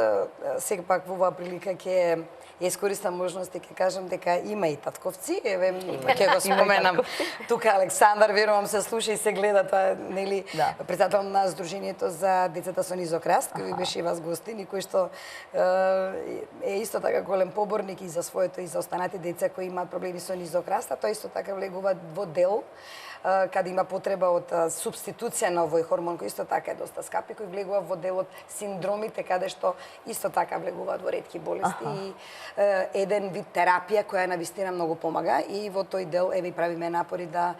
сепак во оваа прилика ќе искористам можност и ќе кажам дека има и татковци, еве ќе го споменам. Тука Александар, верувам се слуша и се гледа, тоа нели председател на Сдруженијето за децата со низок раст, кој беше и вас гостин и кој што е исто така голем поборник и за своето и за останати деца кои имаат проблеми со низок раст, а тоа исто така влегува во дел каде има потреба од субституција на овој хормон кој исто така е доста скапи, кој влегува во делот синдромите каде што исто така влегуваат во ретки болести и еден вид терапија која навистина многу помага и во тој дел ми правиме напори да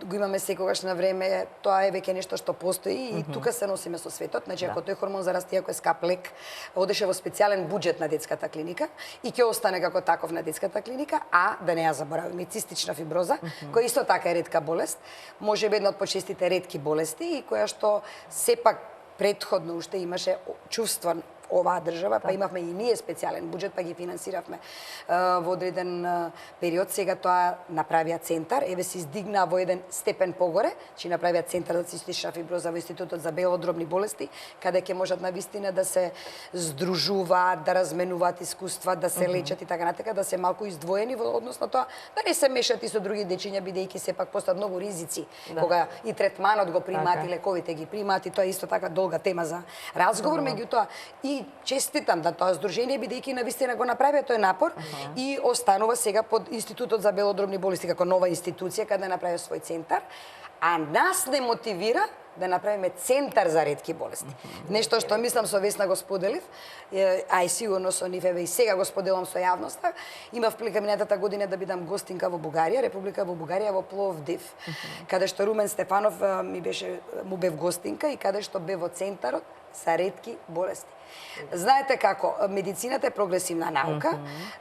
го имаме секогаш на време, тоа е веќе нешто што постои и тука се носиме со светот. Значи, ако тој хормон за расти, ако е скап лек, одеше во специјален буџет на детската клиника и ќе остане како таков на детската клиника, а да не ја забораваме, цистична фиброза, која исто така е ретка болест, може би една од почестите ретки болести и која што сепак претходно уште имаше чувство оваа држава, па имавме и ние специјален буџет, па ги финансиравме во одреден период. Сега тоа направија центар, еве се издигна во еден степен погоре, че направија центар за цистична фиброза во Институтот за белодробни болести, каде ќе можат навистина да се здружуваат, да разменуваат искуства, да се лечат и така натака, да се малку издвоени во однос на тоа, да не се мешат и со други дечиња, бидејќи сепак постат многу ризици кога и третманот го примаат и лековите ги примаат, и тоа е исто така долга тема за разговор, меѓутоа и честитам да тоа здружение, бидејќи навистина го направија тој напор и останува сега под Институтот за белодробни болести како нова институција каде направи свој центар, а нас не мотивира да направиме центар за ретки болести. Нешто што мислам со Весна го споделив, а и сигурно со нив и сега го споделам со јавноста. Имав прилика минатата година да бидам гостинка во Бугарија, Република во Бугарија, во Пловдив, каде што Румен Стефанов му бев гостинка и каде што бев во центарот за ретки болести. Знаете како, медицината е прогресивна наука.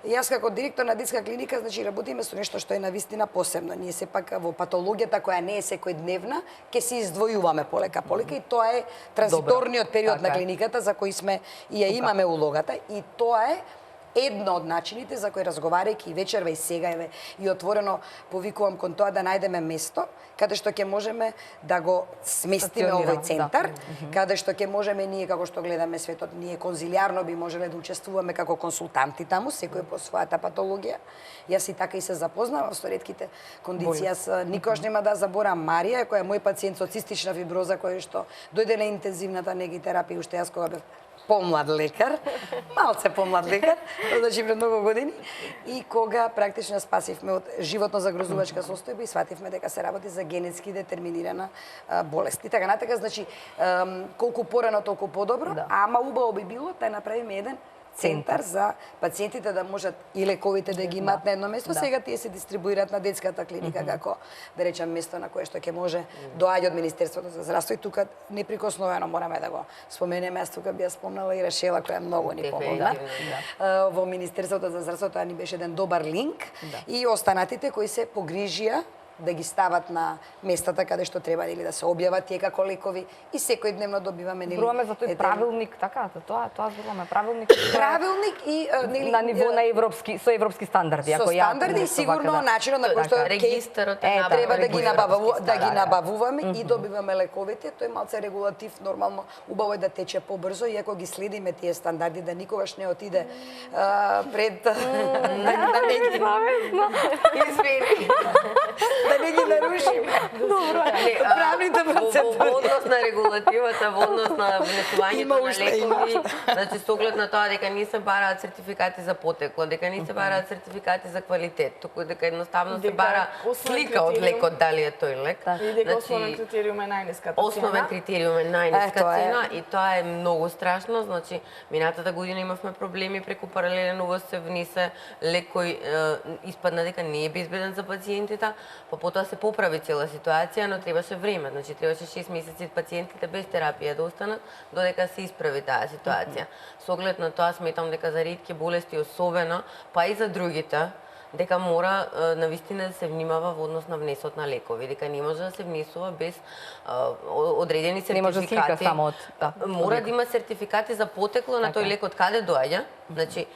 Јас како директор на детска клиника, значи работиме со нешто што е навистина посебно. Ние сепак во патологијата која не е секојдневна, ќе се издвојуваме полека и тоа е транзиторниот период на клиниката за кој сме и ја имаме улогата и тоа е едно од начините за кој разговарајќи и вечерва и сега еве и отворено повикувам кон тоа да најдеме место каде што ќе можеме да го сместиме овој центар, каде што ќе можеме ние како што гледаме светот, ние конзилијарно би можеле да учествуваме како консултанти таму, секој по својата патологија. Јас и така и се запознавам со ретките кондиции. Јас никош нема да заборам Марија, која е мој пациент со цистична фиброза, која што дојде на интензивната негитерапија уште јас кога бев помлад лекар, малце помлад лекар, значи пред многу години, и кога практично спасивме од животно загрозувачка состојба и свативме дека се работи за генетски детерминирана болест. И така натака, значи, колку порано, толку подобро, ама убаво би било да направиме еден центар за пациентите да можат и лековите да ги имаат на едно место. Сега тие се дистрибуираат на детската клиника како, да речам, место на кое што ќе може доаѓа од Министерството за здравство и тука неприкосновено мораме да го споменеме. Јас тука би ја спомнала и Рашела која многу ни помогна. Во Министерството за здравство тоа ни беше еден добар линк и останатите кои се погрижија да ги стават на местата каде што треба или да се објават тие како лекови и секојдневно добиваме нели. Зборуваме за тој правилник, така, тоа зборуваме правилник. Правилник и нели на ниво на европски со европски стандарди, ако ја. Со стандарди сигурно начинот на кој што регистарот треба да ги набавуваме и добиваме лековите, тој малце регулатив нормално убаво е да тече побрзо и ако ги следиме тие стандарди да никогаш не отиде пред да не ги нарушиме. Добро. Правните процедури. Во однос на регулативата, во однос на внесувањето на лекови, значи со оглед на тоа дека не се бараат сертификати за потекло, дека не се бараат сертификати за квалитет, туку дека едноставно се бара слика од лекот дали е тој лек. И дека основен критериум е најниската цена. Основен критериум е најниска цена и тоа е многу страшно, значи минатата година имавме проблеми преку паралелен увоз се внесе лек кој испадна дека не е безбеден за пациентите, па потоа се поправи цела ситуација, но требаше време, значи требаше 6 месеци пациентите без терапија да останат додека се исправи таа ситуација. Со оглед на тоа сметам дека за ретки болести особено, па и за другите, дека мора навистина да се внимава во однос на внесот на лекови, дека не може да се внесува без одредени сертификати. Не може да слика само од мора да има сертификати за потекло на тој лек од каде доаѓа. Значи,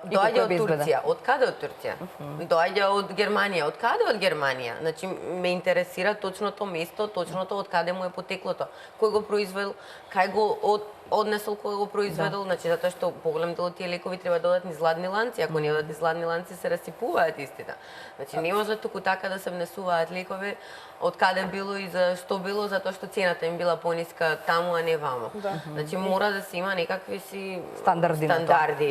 доаѓа од Турција. Од каде од Турција? Доаѓа од Германија. Од каде од Германија? Значи, ме интересира точното место, точното од каде му е потеклото. Кој го произвел, кај го однесол, кој го произведол, значи затоа што поголем дел од тие лекови треба да одат низ зладни ланци, ако не одат низ зладни ланци се расипуваат истите. Значи не може туку така да се внесуваат лекови од каде било и за што било, затоа што цената им била пониска таму, а не вамо. Значи мора да се има некакви си стандарди.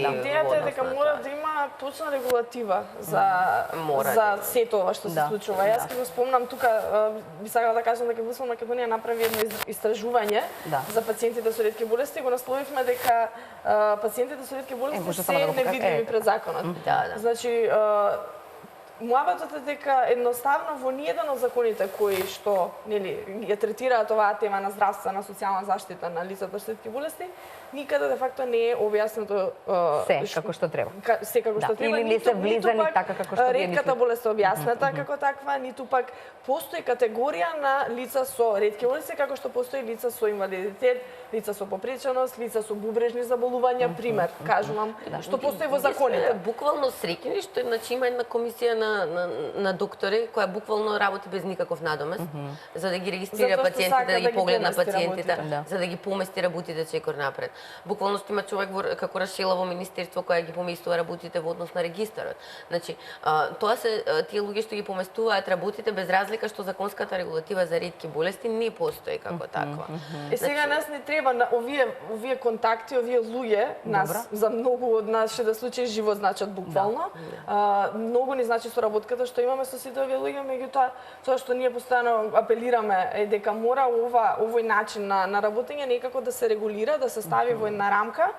Идејата е дека мора да има точна регулатива за сето ова што се случува. Јас ќе го спомнам тука, би сакала да кажам дека ВС Македонија направи едно истражување за пациентите со ретки болести, го насловивме дека пациентите со ретки болести се невидливи пред законот. Значи Муабетот е дека едноставно во ниеден од законите кои што нели ја третираат оваа тема на здравствена социјална заштита на лицата со ретки болести, никаде де факто не е објаснето Се како што треба. Се како што треба. Или не се влизани пак така како што вие ретката мислите. болест е објаснета како таква, ниту пак постои категорија на лица со ретки болести како што постои лица со инвалидитет, лица со попреченост, лица со бубрежни заболувања, пример, кажувам, што постои во законите. Буквално среќни што значи има една комисија на доктори која буквално работи без никаков надомест, за да ги регистрира Затоа што пациентите, сака да ги погледна помести пациентите, работите. за да ги помести работите чекор напред. Буквално што има човек како Рашела во министерство која ги поместува работите во однос на регистарот. Значи, тоа се тие луѓе што ги поместуваат работите без разлика што законската регулатива за ретки болести не постои како таква. Сега нас не треба на овие контакти, овие луѓе, нас за многу од нашите случаи живот значат буквално. Многу ни значи соработката што имаме со сите овие луѓе, меѓутоа тоа што ние постојано апелираме е дека мора овој начин на работење некако да се регулира, да се стави во една рамка.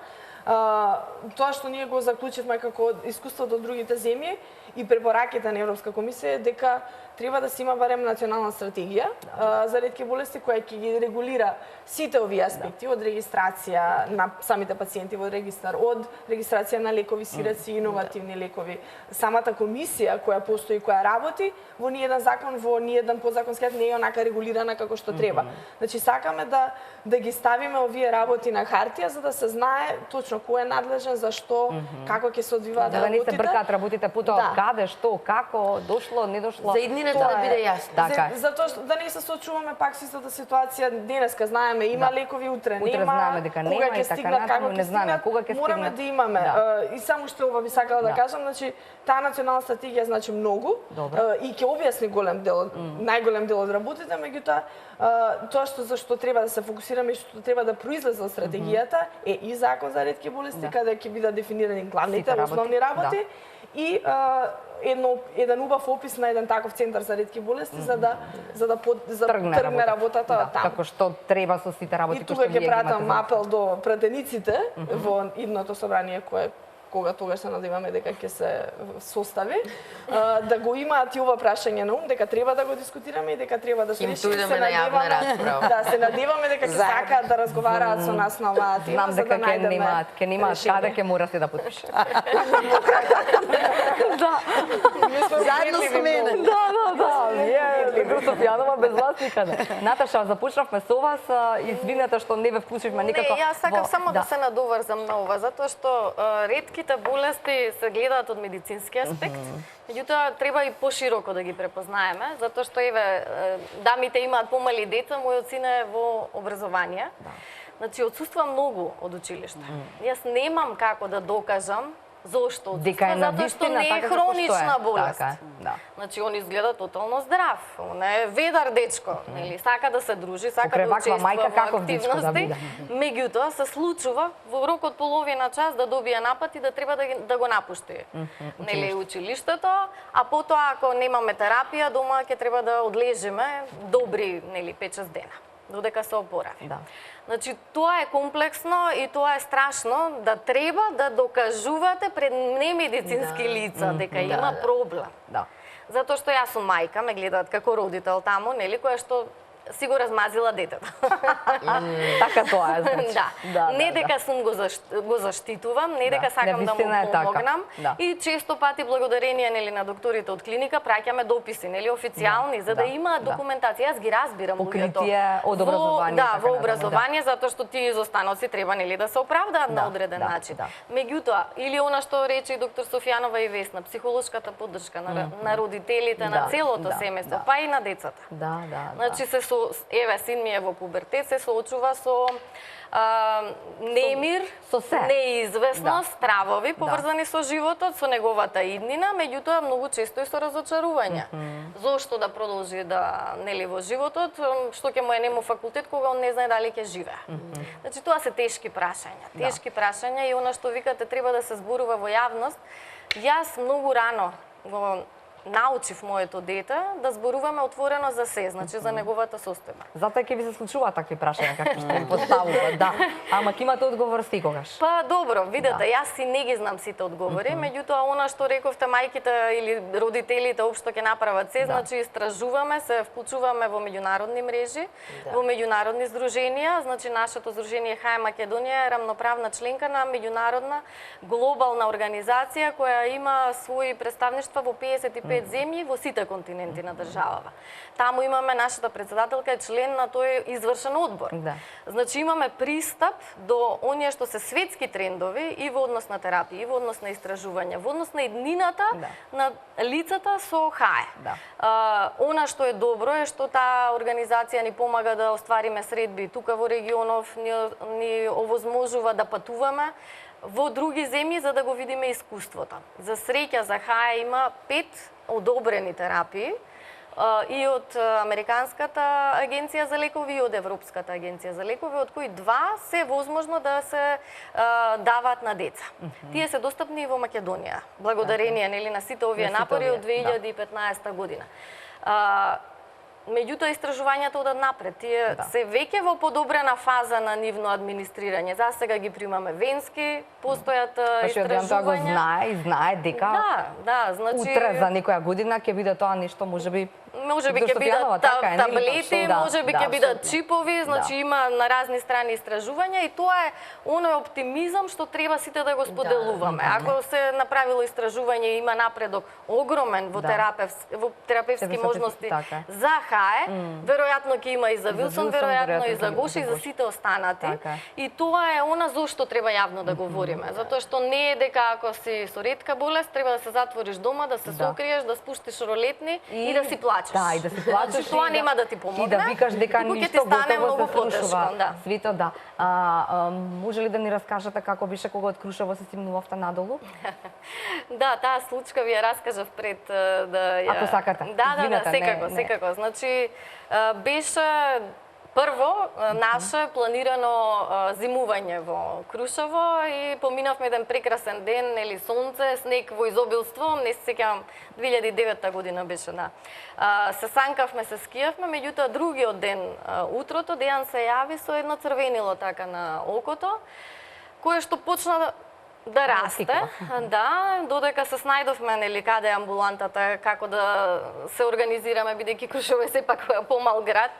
Тоа што ние го заклучивме како искуството од другите земји и препораките на Европска комисија е дека треба да се има барем национална стратегија за ретки болести која ќе ги регулира сите овие аспекти, од регистрација на самите пациенти во регистар, од регистрација на лекови, сираци и иновативни лекови. Самата комисија која постои, која работи, во ниеден закон, во ниеден подзаконски акт не е онака регулирана како што треба. Значи сакаме да ги ставиме овие работи на хартија за да се знае точно кој е надлежен, зашто, како ќе се одвиваат Да не се работите. бркаат работите по тоа каде, што, како, дошло, не дошло. За еднината да биде јасно. Така е. Затоа што да не се соочуваме пак со истата ситуација. Денеска знаеме има лекови, утре нема. знаеме дека нема кога и ќе така стигнат, натаму, како ќе не знаеме стигнат, кога ќе мораме стигнат. да имаме. И само што ова би сакала да кажам, значи таа национална стратегија значи многу и ќе објасни голем дел, најголем дел од работите, меѓутоа тоа зашто треба да се фокусираме и што треба да произлезе од стратегијата е и закон за ретки болести каде ќе бидат дефинирани главните Сите работи, основни работи и еден убав опис на еден таков центар за ретки болести за да тргне работата од таму. Како што треба со сите работи И кои тука што ќе вие ги пратам имате. апел до пратениците во идното собрание кога тогаш се надеваме дека ќе се состави, да го имаат и ова прашање на ум, дека треба да го дискутираме и дека треба да се реши. Дојдеме на јавна расправа. Да, се надеваме дека ќе сакаат да разговараат со нас на оваа тема, Знам за да дека ќе немаат, каде ќе морате да подпишете. Заедно со мене. Доктор Софијанова без вас никаде. Наташа, започнавме со вас, извинете што не ве вклучивме никако. Не, јас сакам само да се надоврзам на ова, затоа што ретките болести се гледаат од медицински аспект. Меѓутоа треба и пошироко да ги препознаеме, затоа што еве дамите имаат помали деца, мојот син е во образование. Значи отсуства многу од училиште. Јас немам како да докажам зошто Дека е отсуства, затоа што навистина не е така како што хронична е. болест. Така е, да. Значи он изгледа тотално здрав. Он е ведар дечко, нели? Сака да се дружи, сака Покрај да ваква учествува мајка во каков дечко да активности. биде? Меѓутоа се случува во рок од половина час да добие напад и да треба да го напушти. Нели училиштето, а потоа ако немаме терапија дома ќе треба да одлежиме добри, нели 5-6 дена додека се опорави. Да. Значи, тоа е комплексно и тоа е страшно да треба да докажувате пред немедицински лица дека има проблем. Да. Затоа што јас сум мајка, ме гледаат како родител таму, нели, која што си го размазила детето. Така тоа е, значи. Да. Не дека сум го заштитувам, не дека сакам да му навистина е така. помогнам. Да. И често пати благодарение нели на докторите од клиника праќаме дописи, нели официјални, за да има документација. Јас ги разбирам луѓето. Покритие од образование. Да, во образование, затоа што тие изостаноци треба нели да се оправдаат на одреден начин. Меѓутоа, или она што рече и доктор Софијанова и Весна, психолошката поддршка на родителите, на целото семејство, па и на децата. Да. Значи еве син ми е во пубертет, се соочува со немир, со се. неизвестност, стравови поврзани со животот, со неговата иднина, меѓутоа многу често и со разочарување. Зошто да продолжи да нели во животот, што ќе му е нему факултет кога он не знае дали ќе живее. Значи тоа се тешки прашања. Тешки прашања и она што викате треба да се зборува во јавност. Јас многу рано го научив моето дете да зборуваме отворено за се, значи за неговата состојба. Затоа ќе ви се случуваат такви прашања како што им поставува, да. Ама ќе имате одговор секогаш. Па добро, видете, јас си не ги знам сите одговори, меѓутоа она што рековте мајките или родителите општо ќе направат се, значи истражуваме, се вклучуваме во меѓународни мрежи, во меѓународни здруженија, значи нашето здружение ХАЕ Македонија е рамноправна членка на меѓународна глобална организација која има своји представништва во 55 земји во сите континенти на државава. Таму имаме нашата председателка е член на тој извршен одбор. Да. Значи имаме пристап до оние што се светски трендови и во однос на терапија, и во однос на истражување, во однос на еднината на лицата со ХАЕ. Да. Она што е добро е што таа организација ни помага да оствариме средби тука во регионов, ни овозможува да патуваме во други земји за да го видиме искуството. За среќа за ХАЕ има 5 одобрени терапии и од Американската агенција за лекови и од Европската агенција за лекови, од кои 2 се возможно да се даваат на деца. Тие се достапни и во Македонија, благодарение нели на сите овие напори од 2015 година. Меѓутоа истражувањата одат напред. Тие се веќе во подобрена фаза на нивно администрирање. За сега ги примаме венски, постојат истражувања. Тоа го знае дека значи утре за некоја година ќе биде тоа нешто можеби ќе бидат таблети, можеби ќе бидат чипови, значи има на разни страни истражувања и тоа е оној оптимизам што треба сите да го споделуваме. Ако се направило истражување и има напредок огромен во терапевски можности за ХАЕ, веројатно ќе има и за Вилсон, веројатно и за Гош и за сите останати. И тоа е она зошто треба јавно да говориме, затоа што не е дека ако си со ретка болест треба да се затвориш дома, да се сокриеш, да спуштиш ролетни и да си плачеш. Да, и да си плачеш. Тоа нема да ти помогне. И да викаш дека ништо готово се слушува. Свито, да. Може ли да ни раскажете како беше кога од Крушево се симнувавте надолу? Да, таа случка ви ја раскажав пред да ја... Ако сакате. Да, секако. Значи, беше прво наше планирано зимување во Крушево и поминавме еден прекрасен ден, нели сонце, снег во изобилство, не се сеќавам 2009 година беше, да. Се санкавме, се скијавме, меѓутоа другиот ден утрото Дејан се јави со едно црвенило така на окото, кое што почна да расте, да, додека се снајдовме нели каде е амбулантата, како да се организираме бидејќи Крушево е сепак помал град.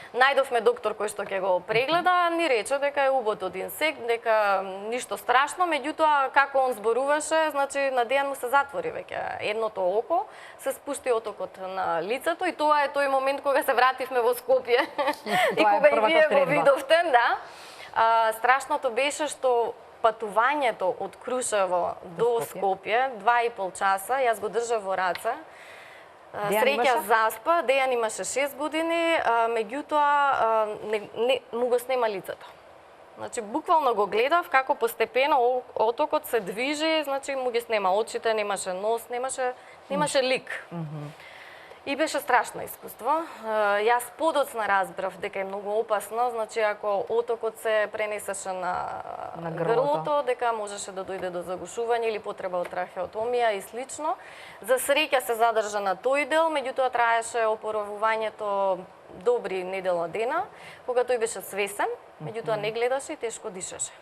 Најдовме доктор кој што ќе го прегледа, ни рече дека е убот од инсект, дека ништо страшно, меѓутоа како он зборуваше, значи на Дејан му се затвори веќе едното око, се спушти отокот на лицето и тоа е тој момент кога се вративме во Скопје и кога и вие го видовте, да. Страшното беше што патувањето од Крушево до Скопје, 2,5 часа, јас го држав во раце. Среќа заспа, Дејан имаше 6 години, меѓутоа му го снема лицето. Значи, буквално го гледав како постепено отокот се движи, значи му ги снема очите, немаше нос, немаше лик. И беше страшно искуство. Јас подоцна разбрав дека е многу опасно, значи ако отокот се пренесеше на грлото, дека можеше да дојде до загушување или потреба од трахеотомија и слично. За среќа се задржа на тој дел, меѓутоа траеше опоравувањето добри недела дена, кога тој беше свесен, меѓутоа не гледаше и тешко дишеше.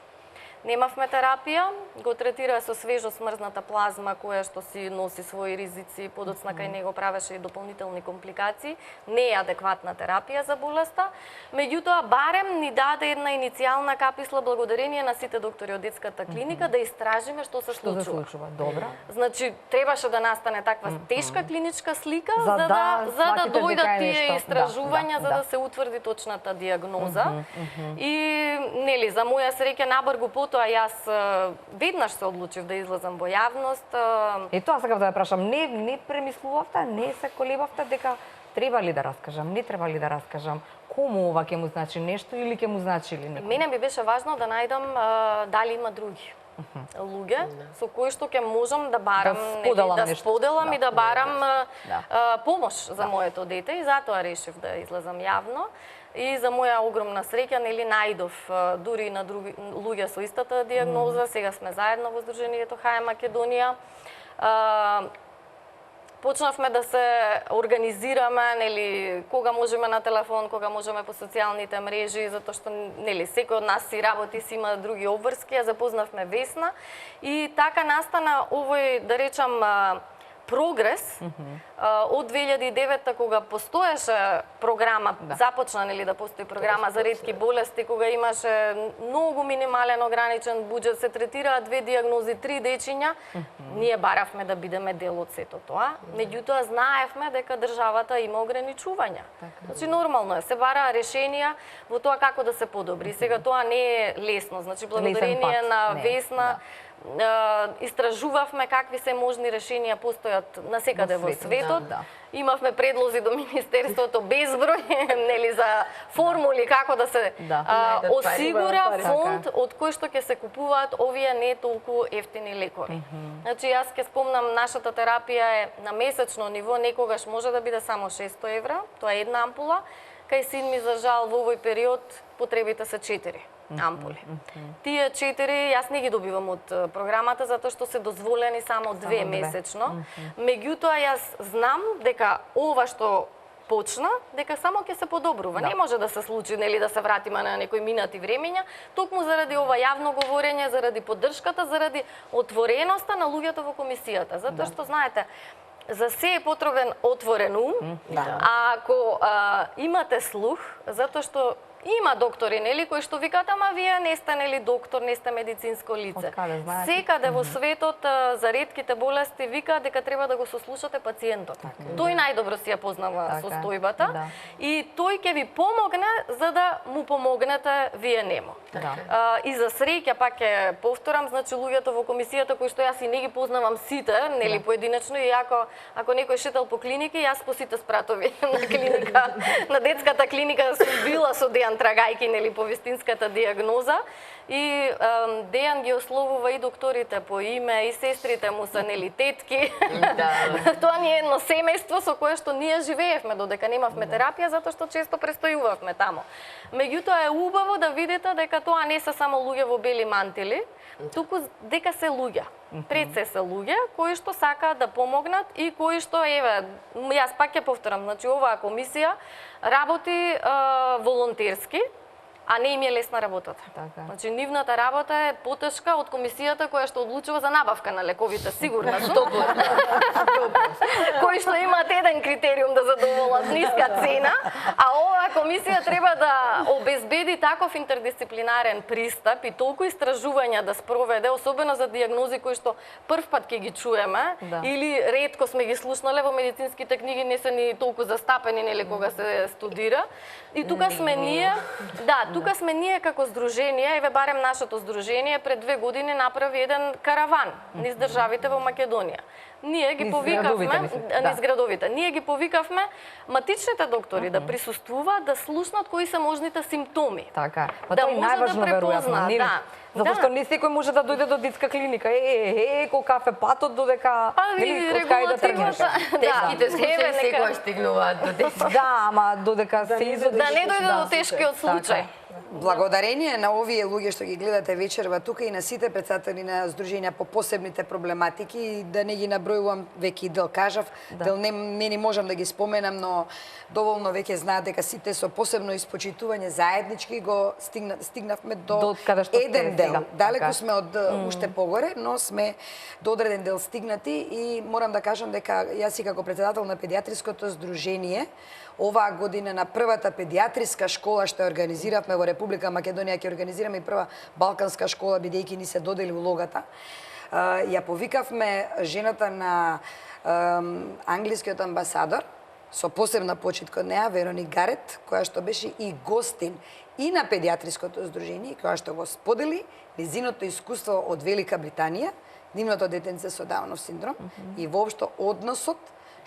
Немавме терапија, го третира со свежо смрзната плазма која што си носи своји ризици, подоцна кај него правеше и дополнителни компликации. Не е адекватна терапија за болеста, меѓутоа барем ни даде една иницијална каписла благодарение на сите доктори од детската клиника да истражиме што се случува. Добра. Значи требаше да настане таква тешка клиничка слика за да дојдат тие истражувања за да се утврди точната дијагноза. И нели за моја среќа набргу потоа јас веднаш се одлучив да излезам во јавност. И тоа сакав да ја прашам, не премислувавте, не се колебавте дека треба ли да раскажам, не треба ли да раскажам, кому ова ќе му значи нешто или ќе му значи или некој? Мене би беше важно да најдам дали има други луѓе со кои што ќе можам да барам, да споделам и да барам помош за моето дете и затоа решив да излезам јавно. И за моја огромна среќа, нели најдов дури на други луѓе со истата дијагноза, сега сме заедно во Здруженијето ХАЕ Македонија. почнавме да се организираме, нели, кога можеме на телефон, кога можеме по социјалните мрежи, затоа што нели секој од нас си работи, си има други обврски, ја запознавме Весна и така настана овој, да речам, прогрес од 2009 кога постоеше програма, започна нели да постои програма за ретки болести, кога имаше многу минимален ограничен буџет, се третираат 2 дијагнози, 3 дечиња, ние баравме да бидеме дел од сето тоа. Меѓутоа знаевме дека државата има ограничувања. Значи нормално е, се бараа решенија во тоа како да се подобри. Сега тоа не е лесно, значи благодарение на Весна истражувавме какви се можни решенија постојат насекаде во светот. Имавме предлози до Министерството безброј, нели, за формули како да се осигура фонд од кој што ќе се купуваат овие не толку ефтини лекови. Значи јас ќе спомнам, нашата терапија е на месечно ниво, некогаш може да биде само 600 евра, тоа е една ампула. Кај син ми, за жал, во овој период потребите се 4 ампули. Тие 4 јас не ги добивам од програмата затоа што се дозволени само 2 месечно. Меѓутоа јас знам дека ова што почна, дека само ќе се подобрува. Не може да се случи, нели, да се вратиме на некои минати времења, токму заради ова јавно говорење, заради поддршката, заради отвореноста на луѓето во комисијата. Затоа што знаете, за се е потребен отворен ум, а ако имате слух, затоа што има доктори, нели, кои што викаат, ама вие не сте, нели, доктор, не сте медицинско лице. Секаде во светот за ретките болести викаат дека треба да го сослушате пациентот. Тој најдобро си ја познава состојбата и тој ќе ви помогне за да му помогнете вие нему. И за среќа, пак ќе повторам, значи луѓето во комисијата кои што јас и не ги познавам сите, нели, поединечно, и ако некој шетал по клиники, јас по сите спратови на клиника, на детската клиника сум била со Дејан трагајки, нели, по вистинската дијагноза. И Дејан ги ословува и докторите по име, и сестрите му се, нели, тетки. Тоа ни е едно семејство со кое што ние живеевме додека немавме терапија, затоа што често престојувавме таму. Меѓутоа е убаво да видите дека тоа не се само луѓе во бели мантили, туку дека се луѓе. Пред се луѓе кои што сакаат да помогнат и кои што, еве, јас пак ќе повторам, значи оваа комисија работи волонтерски, а не им е лесна работата. Значи нивната работа е потешка од комисијата која што одлучува за набавка на лековите, сигурна сум. Кои што имаат еден критериум да задоволат, ниска цена, а оваа комисија треба да обезбеди таков интердисциплинарен пристап и толку истражувања да спроведе, особено за дијагнози кои што прв пат ќе ги чуеме или ретко сме ги слушнале, во медицинските книги не се ни толку застапени, нели, кога се студира. И тука сме ние, тука сме ние како здружение, еве барем нашето здружение пред 2 години направи еден караван низ државите во Македонија. Ние ги повикавме, низ градовите, ние ги повикавме матичните доктори да присуствуваат, да слушнат кои се можните симптоми. Така, па тоа е најважно, веројатно. Затоа што не секој може да дојде до детска клиника. Кој кафе патот додека, нели, од кај да тргнеш. Тешките случаи секој стигнуваат до детска. Да, ама додека се изоди. Да не дојде до тешкиот случај. Благодарение на овие луѓе што ги гледате вечерва тука и на сите председатели на здруженија по посебните проблематики, да не ги набројувам, веќе дел кажав, дел не ни можам да ги споменам, но доволно веќе знаат дека сите со посебно испочитување заеднички го стигнавме до еден дел. Далеку сме од уште погоре, но сме до одреден дел стигнати и морам да кажам дека јас и како председател на педиатриското здружение оваа година на првата педиатриска школа што организиравме во Република Македонија, ќе организираме и прва балканска школа, бидејќи ни се додели улогата. Ја повикавме жената на англискиот амбасадор, со посебна почит кон неа, Вероник Гарет, која што беше и гостин и на педиатриското здружение, која што го сподели незиното искуство од Велика Британија, нивното детенце со Даунов синдром и воопшто односот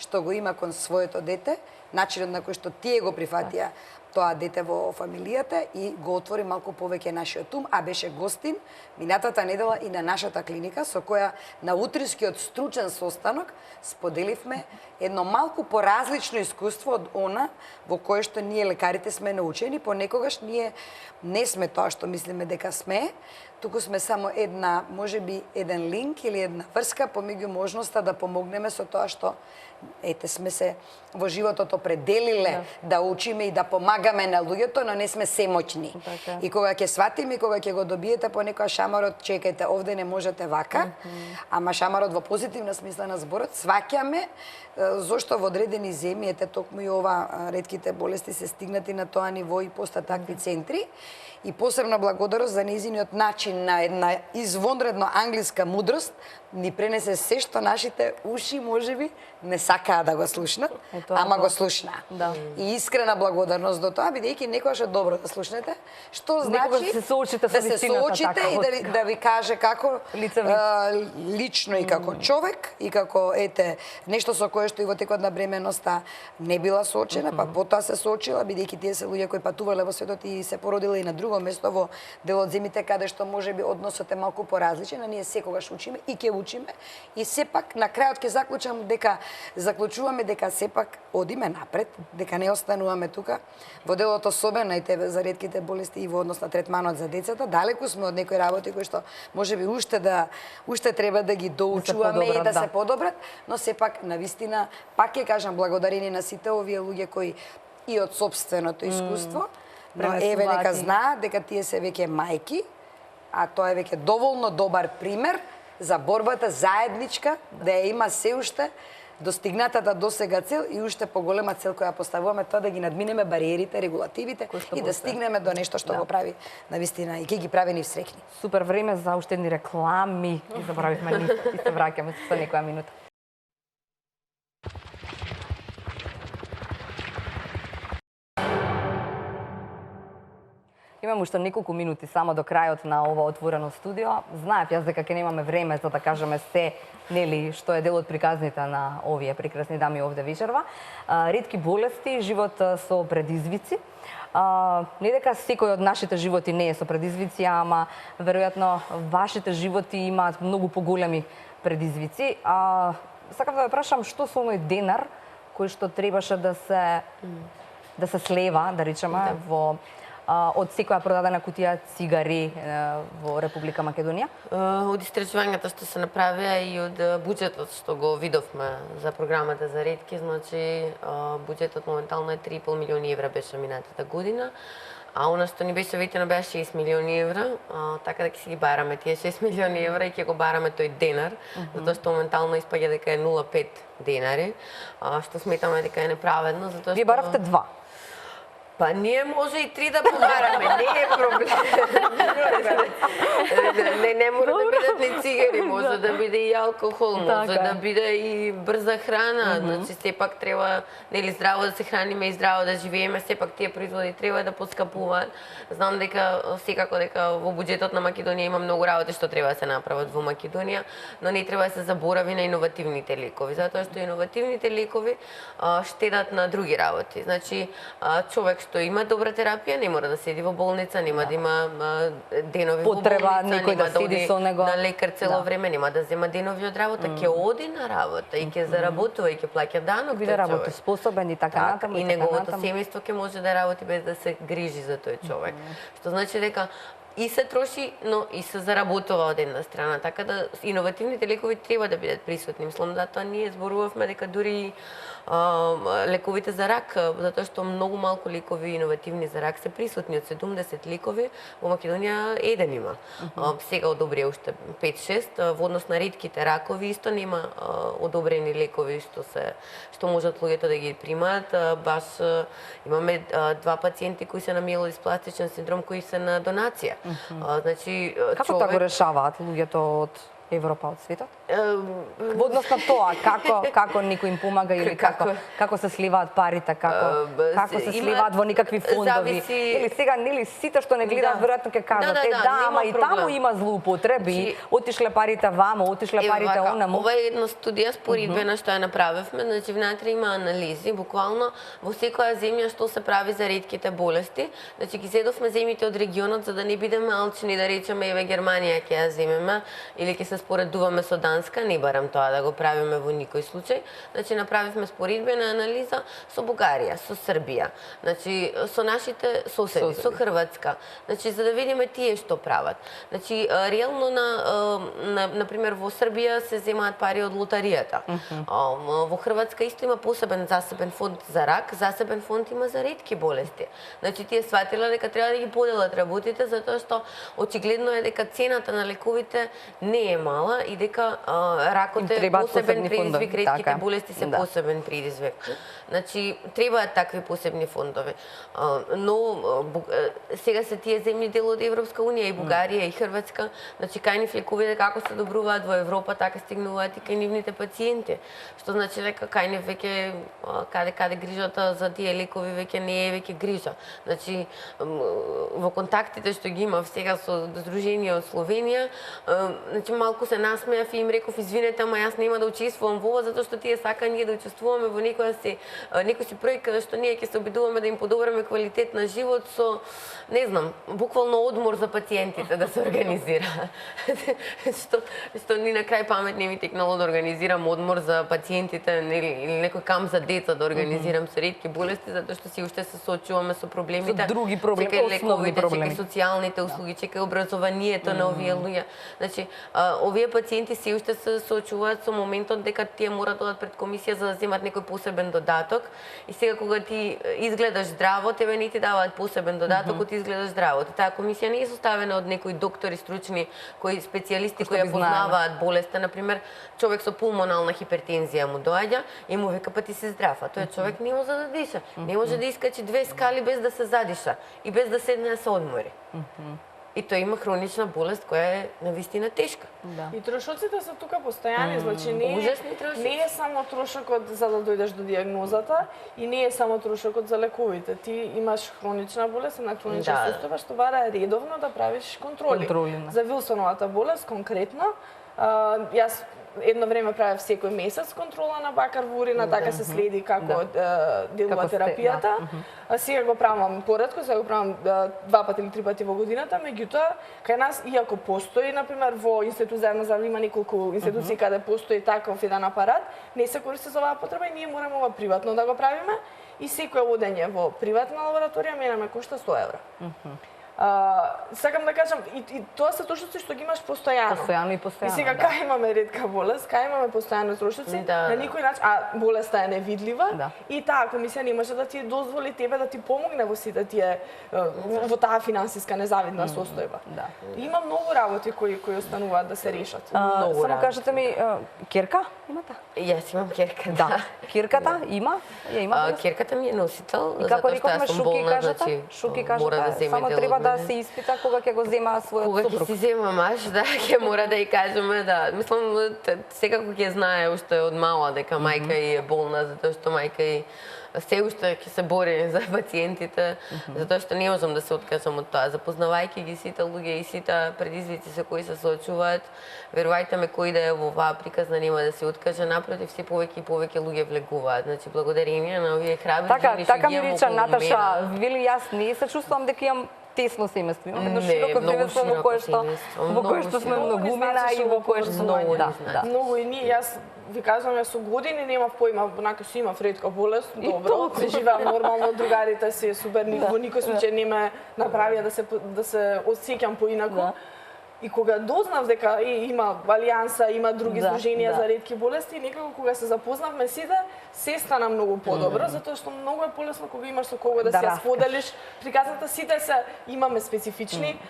што го има кон своето дете, начинот на кој што тие го прифатија тоа дете во фамилијата и го отвори малку повеќе нашиот ум, а беше гостин минатата недела и на нашата клиника, со која на утрискиот стручен состанок споделивме едно малку поразлично искуство од она во кое што ние лекарите сме научени. Понекогаш ние не сме тоа што мислиме дека сме, туку сме само една, можеби еден линк или една врска помеѓу можноста да помогнеме со тоа што ете сме се во животот определиле да учиме и да помагаме на луѓето, но не сме семоќни. И кога ќе сватиме, кога ќе го добиете понекогаш шамарот, чекајте, овде не можете вака, ама шамарот во позитивна смисла на зборот, сваќаме зошто во одредени земји, ете токму и ова ретките болести се стигнати на тоа ниво и поста такви центри. И посебна благодарност за нејзиниот начин на една извонредно англиска мудрост, ни пренесе се што нашите уши можеби не сакаа да го слушнат, ама го слушнаа. Да. И искрена благодарност до тоа, бидејќи некогаш е добро да слушнете, што значи да се соочите со да се вистината, соочите така, и да ви каже како лице в лице. лично и како човек и како ете нешто со кое што и во текот на бременоста не била соочена, па потоа се соочила, бидејќи тие се луѓе кои патувале во светот и се породиле и на друго место во дел од земјите каде што можеби односот е малку поразличен, а ние секогаш учиме и ќе учиме и сепак на крајот ќе заклучуваме дека сепак одиме напред, дека не остануваме тука во делот особено и тебе за ретките болести и во однос на третманот за децата, далеку сме од некои работи кои што можеби уште треба да ги доучуваме и да се подобрат, но сепак навистина пак ќе кажам благодарение на сите овие луѓе кои и од собственото искуство, но еве нека знаат дека тие се веќе мајки, а тоа е веќе доволно добар пример за борбата заедничка да ја има се уште достигнатата досега цел и уште поголема цел која поставуваме, тоа да ги надминеме бариерите, регулативите и да стигнеме до нешто што го прави навистина и ќе ги прави ни среќни. Супер време за уште едни реклами. И забравивме ништо и се враќаме со некоја минута. Имам уште неколку минути само до крајот на ова отворено студио. Знаев јас дека ќе немаме време за да кажеме се, нели, што е дел од приказните на овие прекрасни дами овде вечерва. Ретки болести, живот со предизвици. Не дека секој од нашите животи не е со предизвици, ама веројатно вашите животи имаат многу поголеми предизвици. Сакам да ве прашам што со оној денар кој што требаше да се слева, да речеме, во од секоја продадена кутија цигари во Република Македонија? Од истражувањата што се направија и од буџетот што го видовме за програмата за ретки, значи буџетот моментално е 3,5 милиони евра беше минатата година, а она што ни беше ветено беа 6 милиони евра, така да ќе си ги бараме тие 6 милиони евра и ќе го бараме тој денар, затоа што моментално испаѓа дека е 0,5 денари, што сметаме дека е неправедно, затоа што... Вие баравте 2. Па ние може и 3 да побараме, не е проблем. Не мора да бидат ни цигари, може да биде и алкохол, може да биде и брза храна. Значи сепак треба нели здраво да се храниме и здраво да живееме, сепак тие производи треба да поскапуваат. Знам дека секако дека во буџетот на Македонија има многу работи што треба да се направат во Македонија, но не треба да се заборави на иновативните лекови, затоа што иновативните лекови штедат на други работи. Значи човек што има добра терапија, не мора да седи во болница, нема да има денови во болница, некој да седи со него на лекар цело време, нема да зема денови од работа, ќе оди на работа и ќе заработува и ќе плаќа данок. Биде работоспособен и така натаму. И неговото семејство ќе може да работи без да се грижи за тој човек. Што значи дека и се троши, но и се заработува од една страна, така да иновативните лекови треба да бидат присутни. Мислам да тоа ние зборувавме дека дури лековите за рак, затоа што многу малку лекови иновативни за рак се присутни. Од 70 лекови во Македонија еден има. Сега одобри уште 5-6, во однос на ретките ракови исто нема одобрени лекови што можат луѓето да ги примаат. Баш имаме 2 пациенти кои се на миелодиспластичен синдром кои се на донација. Значи како тоа го решаваат луѓето од Европа од светот? Во однос на тоа, како некој им помага или како се сливаат парите, како се сливаат во никакви фондови. Или сега, нели, сите што не гледаат, веројатно ќе кажат, ама и таму има злоупотреби, отишле парите вамо, отишле парите онаму. Ова е една студија споредбена што ја направивме, значи внатре има анализи, буквално во секоја земја што се прави за ретките болести. Значи ги зедовме земјите од регионот за да не бидеме алчни да речеме еве Германија ќе ја земеме или ќе се споредуваме со Данска, не барам тоа да го правиме во никој случај. Значи направивме споредбена анализа со Бугарија, со Србија, значи со нашите соседи, со Хрватска. Значи за да видиме тие што прават. Значи реално на пример во Србија се земаат пари од лотаријата. Во Хрватска исто има посебен засебен фонд за рак, засебен фонд има за ретки болести. Значи тие сватиле дека треба да ги поделат работите затоа што очигледно е дека цената на лековите не е мала и дека ракот е посебен предизвик, ретките болести се посебен предизвик. Значи требаат такви посебни фондови. Но сега се тие земји дел од Европска унија и Бугарија и Хрватска, значи кај нив лековите како се добруваат во Европа, така стигнуваат и кај нивните пациенти. Што значи дека кај нив веќе каде грижата за тие лекови веќе не е веќе грижа. Значи во контактите што ги имав сега со Сдружение од Словенија, значи малку се насмеав и им реков извинете, ама јас нема да учествувам во ова затоа што тие сака ние да учествуваме во некој си проект каде што ние ќе се обидуваме да им подобриме квалитет на живот со не знам, буквално одмор за пациентите да се организира. Што ни на крај памет не ми текнало да организирам одмор за пациентите или некој камп за деца да организирам со ретки болести затоа што си уште се соочуваме со проблемите. Со други проблеми, основни проблеми. Чека социјалните услуги, чека образованието на овие луѓе. Значи, овие пациенти се уште се соочуваат со моментот дека тие мора да одат пред комисија за да земат некој посебен додаток. И сега кога ти изгледаш здраво, тебе не ти даваат посебен додаток кога ти изгледаш здраво. Таа комисија не е составена од некои доктори стручни, кои специјалисти кои ја познаваат болеста, на пример, човек со пулмонална хипертензија му доаѓа и му вика па ти си здрав, а тој човек не може да диша, не може да искачи 2 скали без да се задиша и без да седне да се одмори. И тој има хронична болест која е навистина тешка. И трошоците се тука постојани, значи не е само трошокот за да дојдеш до дијагнозата и не е само трошокот за лековите. Ти имаш хронична болест, една хронична состојба што бара редовно да правиш контроли. За Вилсоновата болест конкретно, јас едно време правев секој месец контрола на бакар во урина, така се следи како делува терапијата. Сега го правам поретко, сега го правам 2 пати или 3 пати во годината, меѓутоа кај нас иако постои, на пример во Институт за јавно здравје има неколку институции каде постои таков еден апарат, не се користи за оваа потреба и ние мораме ова приватно да го правиме и секое одење во приватна лабораторија мене ме кошта 100 евра. Сакам да кажам, и тоа се трошоци што ги имаш постојано. Постојано и постојано. И сега кај имаме ретка болест, кај имаме постојано трошоци, на никој начин, болеста е невидлива и таа комисија не може да ти дозволи тебе да ти помогне во сите тие во таа финансиска незавидна состојба. Има многу работи кои остануваат да се решат. Само кажете ми, ќерка имате? Јас имам ќерка, да. Ќерката има? Ја има? Ќерката ми е носител, затоа што јас сум болна, значи мора да земе само треба да се испита кога ќе го зема својот сопруг. Кога ќе си зема маж, да, ќе мора да ја кажеме, да. Мислам, секако ќе знае уште од мала дека мајка е болна, затоа што мајка и се уште ќе се бори за пациентите, затоа што не можам да се откажам од тоа. Запознавајќи ги сите луѓе и сите предизвици со кои се соочуваат, верувајте ме, кој да е во оваа приказна нема да се откаже, напротив, се повеќе и повеќе луѓе влегуваат. Значи, благодарение на овие храбри жени што ги имам околу мене. Наташа, вели јас не се чувствувам дека имам тесно семејство. Имам едно широко семејство во кое што сме многумина и во кое што многу и ние, јас ви кажам, јас со години немав поима, онака си имав ретка болест, добро, живеам нормално, другарите си супер, во никој случај не ме направија да се осеќам поинаку. И кога дознав дека има алијанса, има други здруженија за ретки болести, некако кога се запознавме сите, се стана многу подобро, затоа што многу е полесно кога имаш со кого да се споделиш приказната. Сите се имаме специфични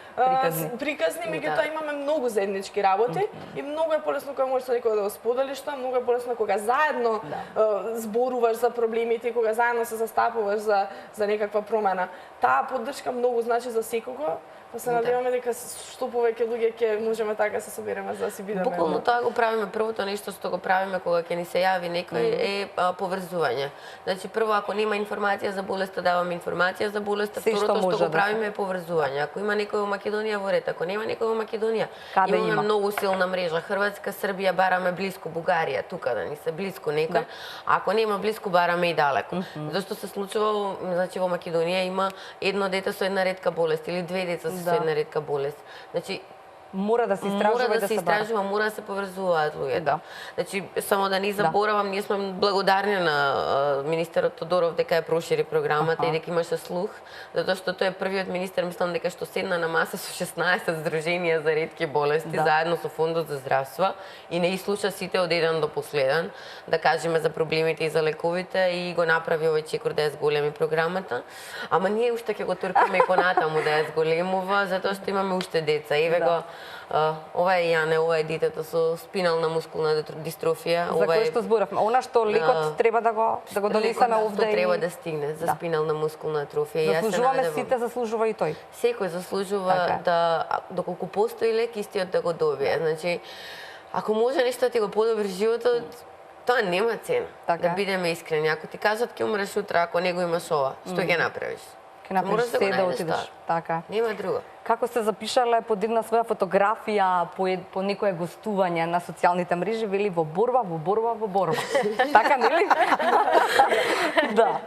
приказни, меѓутоа имаме многу заеднички работи и многу е полесно кога можеш со некој да го споделиш тоа, многу е полесно кога заедно зборуваш за проблемите, кога заедно се застапуваш за некаква промена. Таа поддршка многу значи за секого. Па се надеваме дека што повеќе луѓе ќе можеме така се собереме за да си бидеме. Буквално тоа го правиме. Првото нешто што го правиме кога ќе ни се јави некој е поврзување. Значи прво ако нема информација за болеста, даваме информација за болеста, Се што второто може што да го правиме е поврзување. Ако има некој во Македонија, во ред, ако нема некој во Македонија, Каде имаме има? многу силна мрежа. Хрватска, Србија, бараме блиску, Бугарија, тука да ни се блиску некој. А ако нема блиску, бараме и далеко. Зашто се случува, значи во Македонија има едно дете со една ретка болест или две деца со една ретка болест. Значи Мора да се истражува мора и да се бара. истражува, мора да се поврзуваат луѓето. Да. Значи, само да не заборавам, ние сме благодарни на министерот Тодоров дека ја прошири програмата и дека имаше слух, затоа што тој е првиот министер, мислам дека што седна на маса со 16 здруженија за ретки болести, заедно со Фондот за здравство и не изслуша сите од еден до последен, да кажеме за проблемите и за лековите и го направи овој чекор да ја зголеми програмата. Ама ние уште ќе го туркаме и понатаму да ја зголемува, затоа што имаме уште деца. Еве го ова е Јане, ова е детето со спинална мускулна дистрофија. За кој што зборавме. Она што лекот треба да го донесеме овде Што треба да стигне за спинална мускулна атрофија. Заслужуваме сите, заслужува и тој. Секој заслужува да, доколку постои лек, истиот да го добие. Значи, ако може нешто да ти го подобри животот, тоа нема цена. Така Да е. бидеме искрени. Ако ти кажат ќе умреш утре, ако не го имаш ова, што ќе направиш? Ќе направиш Мораш да го се да најдеш отидеш. тоа. Така. Нема друго. Како сте запишале под една своја фотографија по некое гостување на социјалните мрежи, вели во борба, во борба, во борба. Така, нели? Да.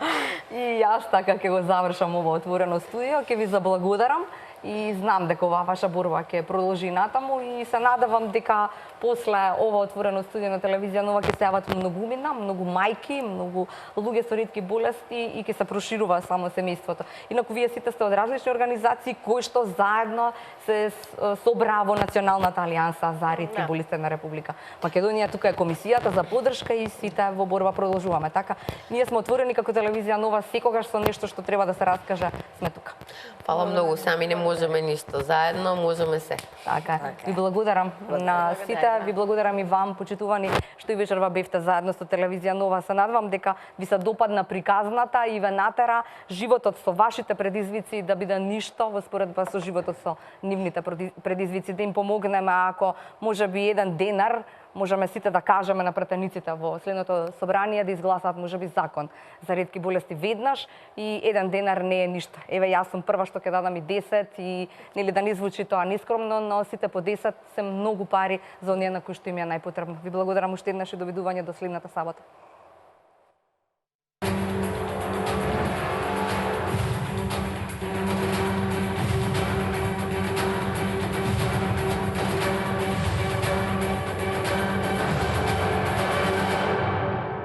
И јас така ќе го завршам ова отворено студио, ќе ви заблагодарам и знам дека оваа ваша борба ќе продолжи натаму и се надевам дека после ова отворено студио на телевизија Нова ќе се јават многумина, многу мајки, многу луѓе со ретки болести и ќе се проширува само семејството. Инаку вие сите сте од различни организации кои што заедно се собраа во Националната алијанса за ретки болести на Република Македонија. Тука е комисијата за поддршка и сите во борба продолжуваме. Така, ние сме отворени како телевизија Нова, секогаш со нешто што треба да се раскаже, сме тука. Фала многу, сами не можеме ништо, заедно можеме се. Така, ви благодарам на сите, ви благодарам и вам, почитувани, што и вечерва бевте заедно со телевизија Нова. Се надевам дека ви се допадна приказната и ве натера животот со вашите предизвици да биде ништо во споредба со животот со нивните предизвици, да им помогнеме ако можеби еден денар можеме сите да кажеме на пратениците во следното собрание да изгласаат можеби закон за ретки болести веднаш и еден денар не е ништо. Еве јас сум прва што ќе дадам и 10 и нели да не звучи тоа нескромно, но сите по 10 се многу пари за оние на кои што им е најпотребно. Ви благодарам уште еднаш и довидување до следната сабота.